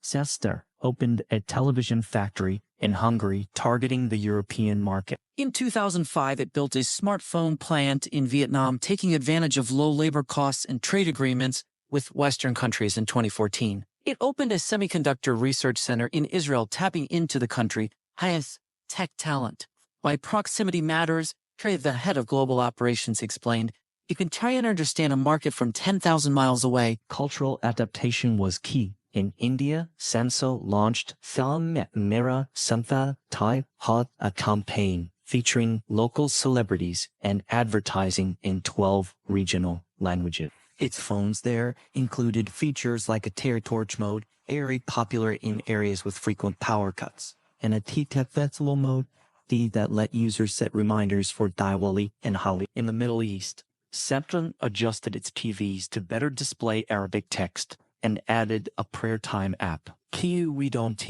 Sester opened a television factory in Hungary, targeting the European market. In 2005, it built a smartphone plant in Vietnam, taking advantage of low labor costs and trade agreements with Western countries. In 2014, it opened a semiconductor research center in Israel, tapping into the country's highest tech talent. Why proximity matters, Trey, the head of global operations, explained. You can try and understand a market from 10,000 miles away. Cultural adaptation was key. In India, Samsung launched Film Mera Samtha Thai Hot, a campaign featuring local celebrities and advertising in 12 regional languages. Its phones there included features like a torch mode, very popular in areas with frequent power cuts, and a festival mode, that let users set reminders for Diwali and Holi. In the Middle East, Samsung adjusted its TVs to better display Arabic text and added a prayer time app. We don't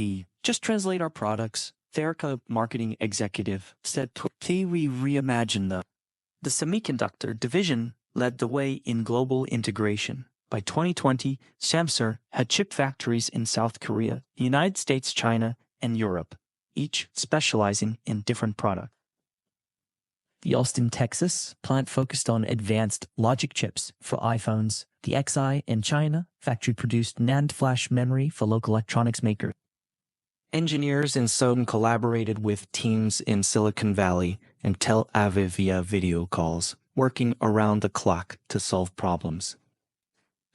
just translate our products. Therica marketing executive said, "We reimagine them." The semiconductor division led the way in global integration. By 2020, Samsung had chip factories in South Korea, the United States, China, and Europe, each specializing in different products. The Austin, Texas plant focused on advanced logic chips for iPhones. The XI in China factory produced NAND flash memory for local electronics makers. Engineers in Seoul collaborated with teams in Silicon Valley and Tel Aviv via video calls, working around the clock to solve problems.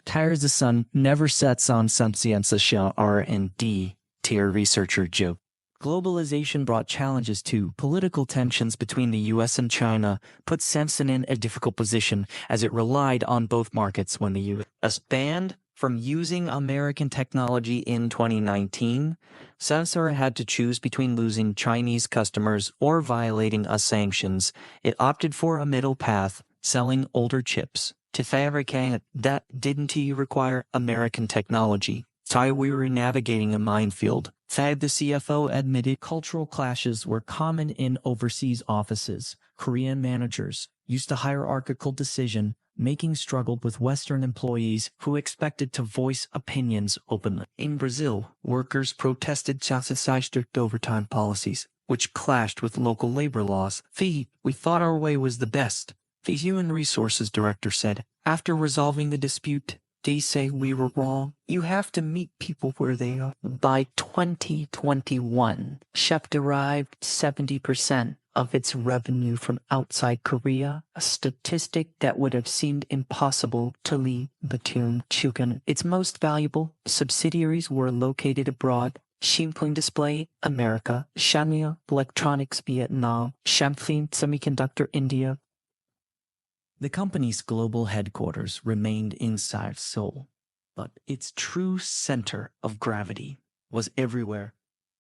Tires the sun never sets on substantial R&D, tier researcher Joe. Globalization brought challenges too. Political tensions between the U.S. and China put Samsung in a difficult position as it relied on both markets when the U.S. banned from using American technology in 2019. Samsung had to choose between losing Chinese customers or violating sanctions. It opted for a middle path, selling older chips to fabricate that didn't require American technology. We were navigating a minefield. Thad, the CFO, admitted cultural clashes were common in overseas offices. Korean managers used to hierarchical decision-making struggled with Western employees who expected to voice opinions openly. In Brazil, workers protested strict overtime policies, which clashed with local labor laws. We thought our way was the best, the human resources director said. After resolving the dispute, they say we were wrong. You have to meet people where they are. By 2021, Chef derived 70% of its revenue from outside Korea, a statistic that would have seemed impossible to Lee Byung-chul. Its most valuable subsidiaries were located abroad: Shimplin Display, America; Shanghai Electronics, Vietnam; Shamfin Semiconductor, India. The company's global headquarters remained inside Seoul, but its true center of gravity was everywhere.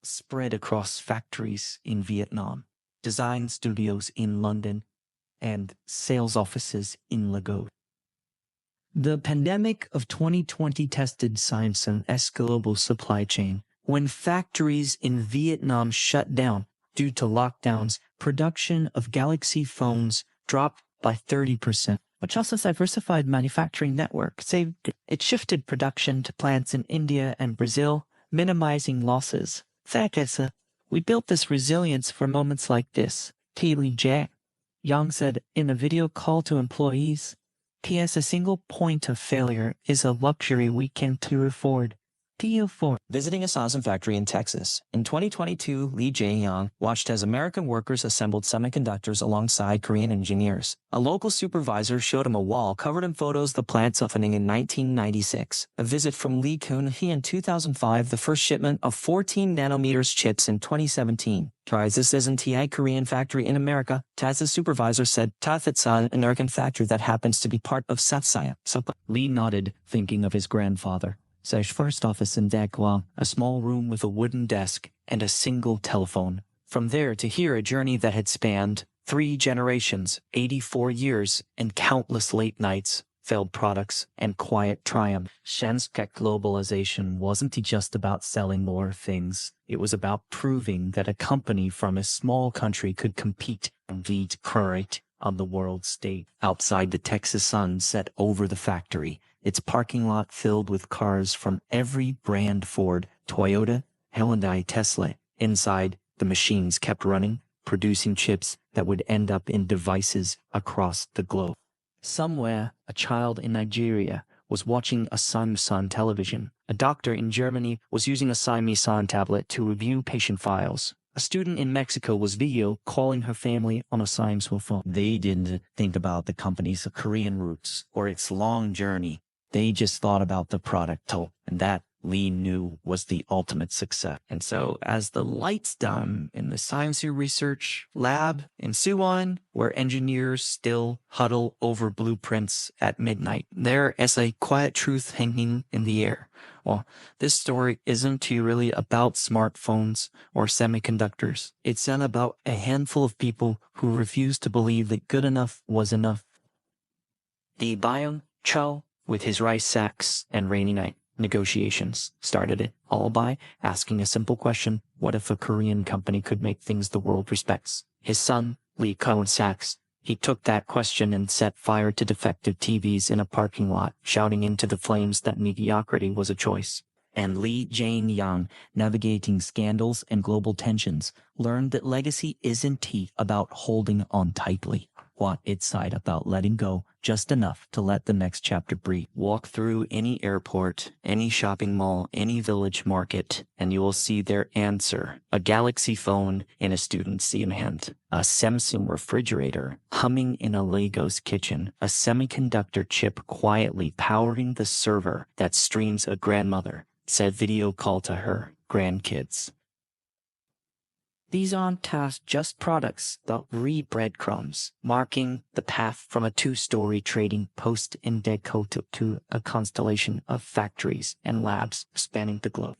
spread across factories in Vietnam, design studios in London, and sales offices in Lagos. The pandemic of 2020 tested Samsung's global supply chain. When factories in Vietnam shut down due to lockdowns, production of Galaxy phones dropped by 30%. But also diversified manufacturing network it shifted production to plants in India and Brazil, minimizing losses. We built this resilience for moments like this, Lee Byung-chul said in a video call to employees. P.S. A single point of failure is a luxury we can't afford. Visiting a Samsung factory in Texas. In 2022, Lee Byung-chul watched as American workers assembled semiconductors alongside Korean engineers. A local supervisor showed him a wall covered in photos of the plant's opening in 1996. A visit from Lee Kun-hee in 2005, the first shipment of 14 nanometers chips in 2017. Tries this isn't a Korean factory in America. Taz's supervisor said, "It's an American factory that happens to be part of Satsaya." Lee nodded, thinking of his grandfather. His first office in Daegu, a small room with a wooden desk and a single telephone. From there to hear a journey that had spanned 3 generations, 84 years, and countless late nights, failed products, and quiet triumph. Shanskek globalization wasn't just about selling more things. It was about proving that a company from a small country could compete and lead current on the world stage. Outside, the Texas sun set over the factory, its parking lot filled with cars from every brand: Ford, Toyota, Hyundai, Tesla. Inside, the machines kept running, producing chips that would end up in devices across the globe. Somewhere, a child in Nigeria was watching a Samsung television. A doctor in Germany was using a Samsung tablet to review patient files. A student in Mexico was video calling her family on a Samsung phone. They didn't think about the company's Korean roots or its long journey. They just thought about the product, and that Lee knew was the ultimate success. And so as the lights dim in the science research lab in Suwon, where engineers still huddle over blueprints at midnight, there is a quiet truth hanging in the air. Well, this story isn't really about smartphones or semiconductors. It's about a handful of people who refused to believe that good enough was enough. Lee Byung-chul, with his rice sacks and rainy night negotiations, started it all by asking a simple question: what if a Korean company could make things the world respects? His son, Lee Sachs, he took that question and set fire to defective TVs in a parking lot, shouting into the flames that mediocrity was a choice. And Lee Jae-young, navigating scandals and global tensions, learned that legacy isn't about holding on tightly. What it's about letting go just enough to let the next chapter breathe. Walk through any airport, any shopping mall, any village market, and you will see their answer: a Galaxy phone in a student's hand, a Samsung refrigerator humming in a Lagos kitchen, a semiconductor chip quietly powering the server that streams a grandmother said video call to her grandkids. These aren't just products, they're breadcrumbs, marking the path from a 2-story trading post in Daegu to a constellation of factories and labs spanning the globe.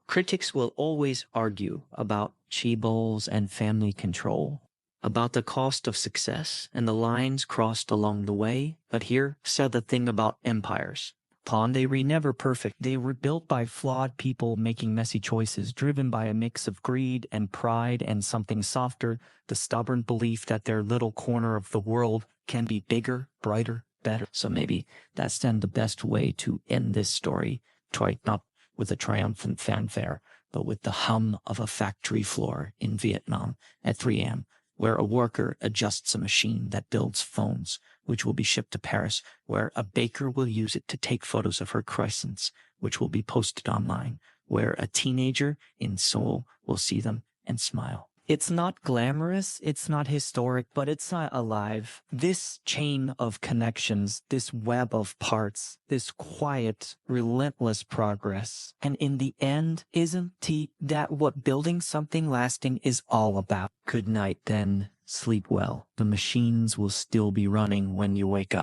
Critics will always argue about chaebols and family control, about the cost of success and the lines crossed along the way, but here said the thing about empires. They were never perfect. They were built by flawed people making messy choices, driven by a mix of greed and pride and something softer, the stubborn belief that their little corner of the world can be bigger, brighter, better. So maybe that's then the best way to end this story. Try not with a triumphant fanfare, but with the hum of a factory floor in Vietnam at 3 a.m., where a worker adjusts a machine that builds phones, which will be shipped to Paris, where a baker will use it to take photos of her croissants, which will be posted online, where a teenager in Seoul will see them and smile. It's not glamorous, it's not historic, but it's alive. This chain of connections, this web of parts, this quiet, relentless progress. And in the end, isn't that what building something lasting is all about? Good night then, sleep well. The machines will still be running when you wake up.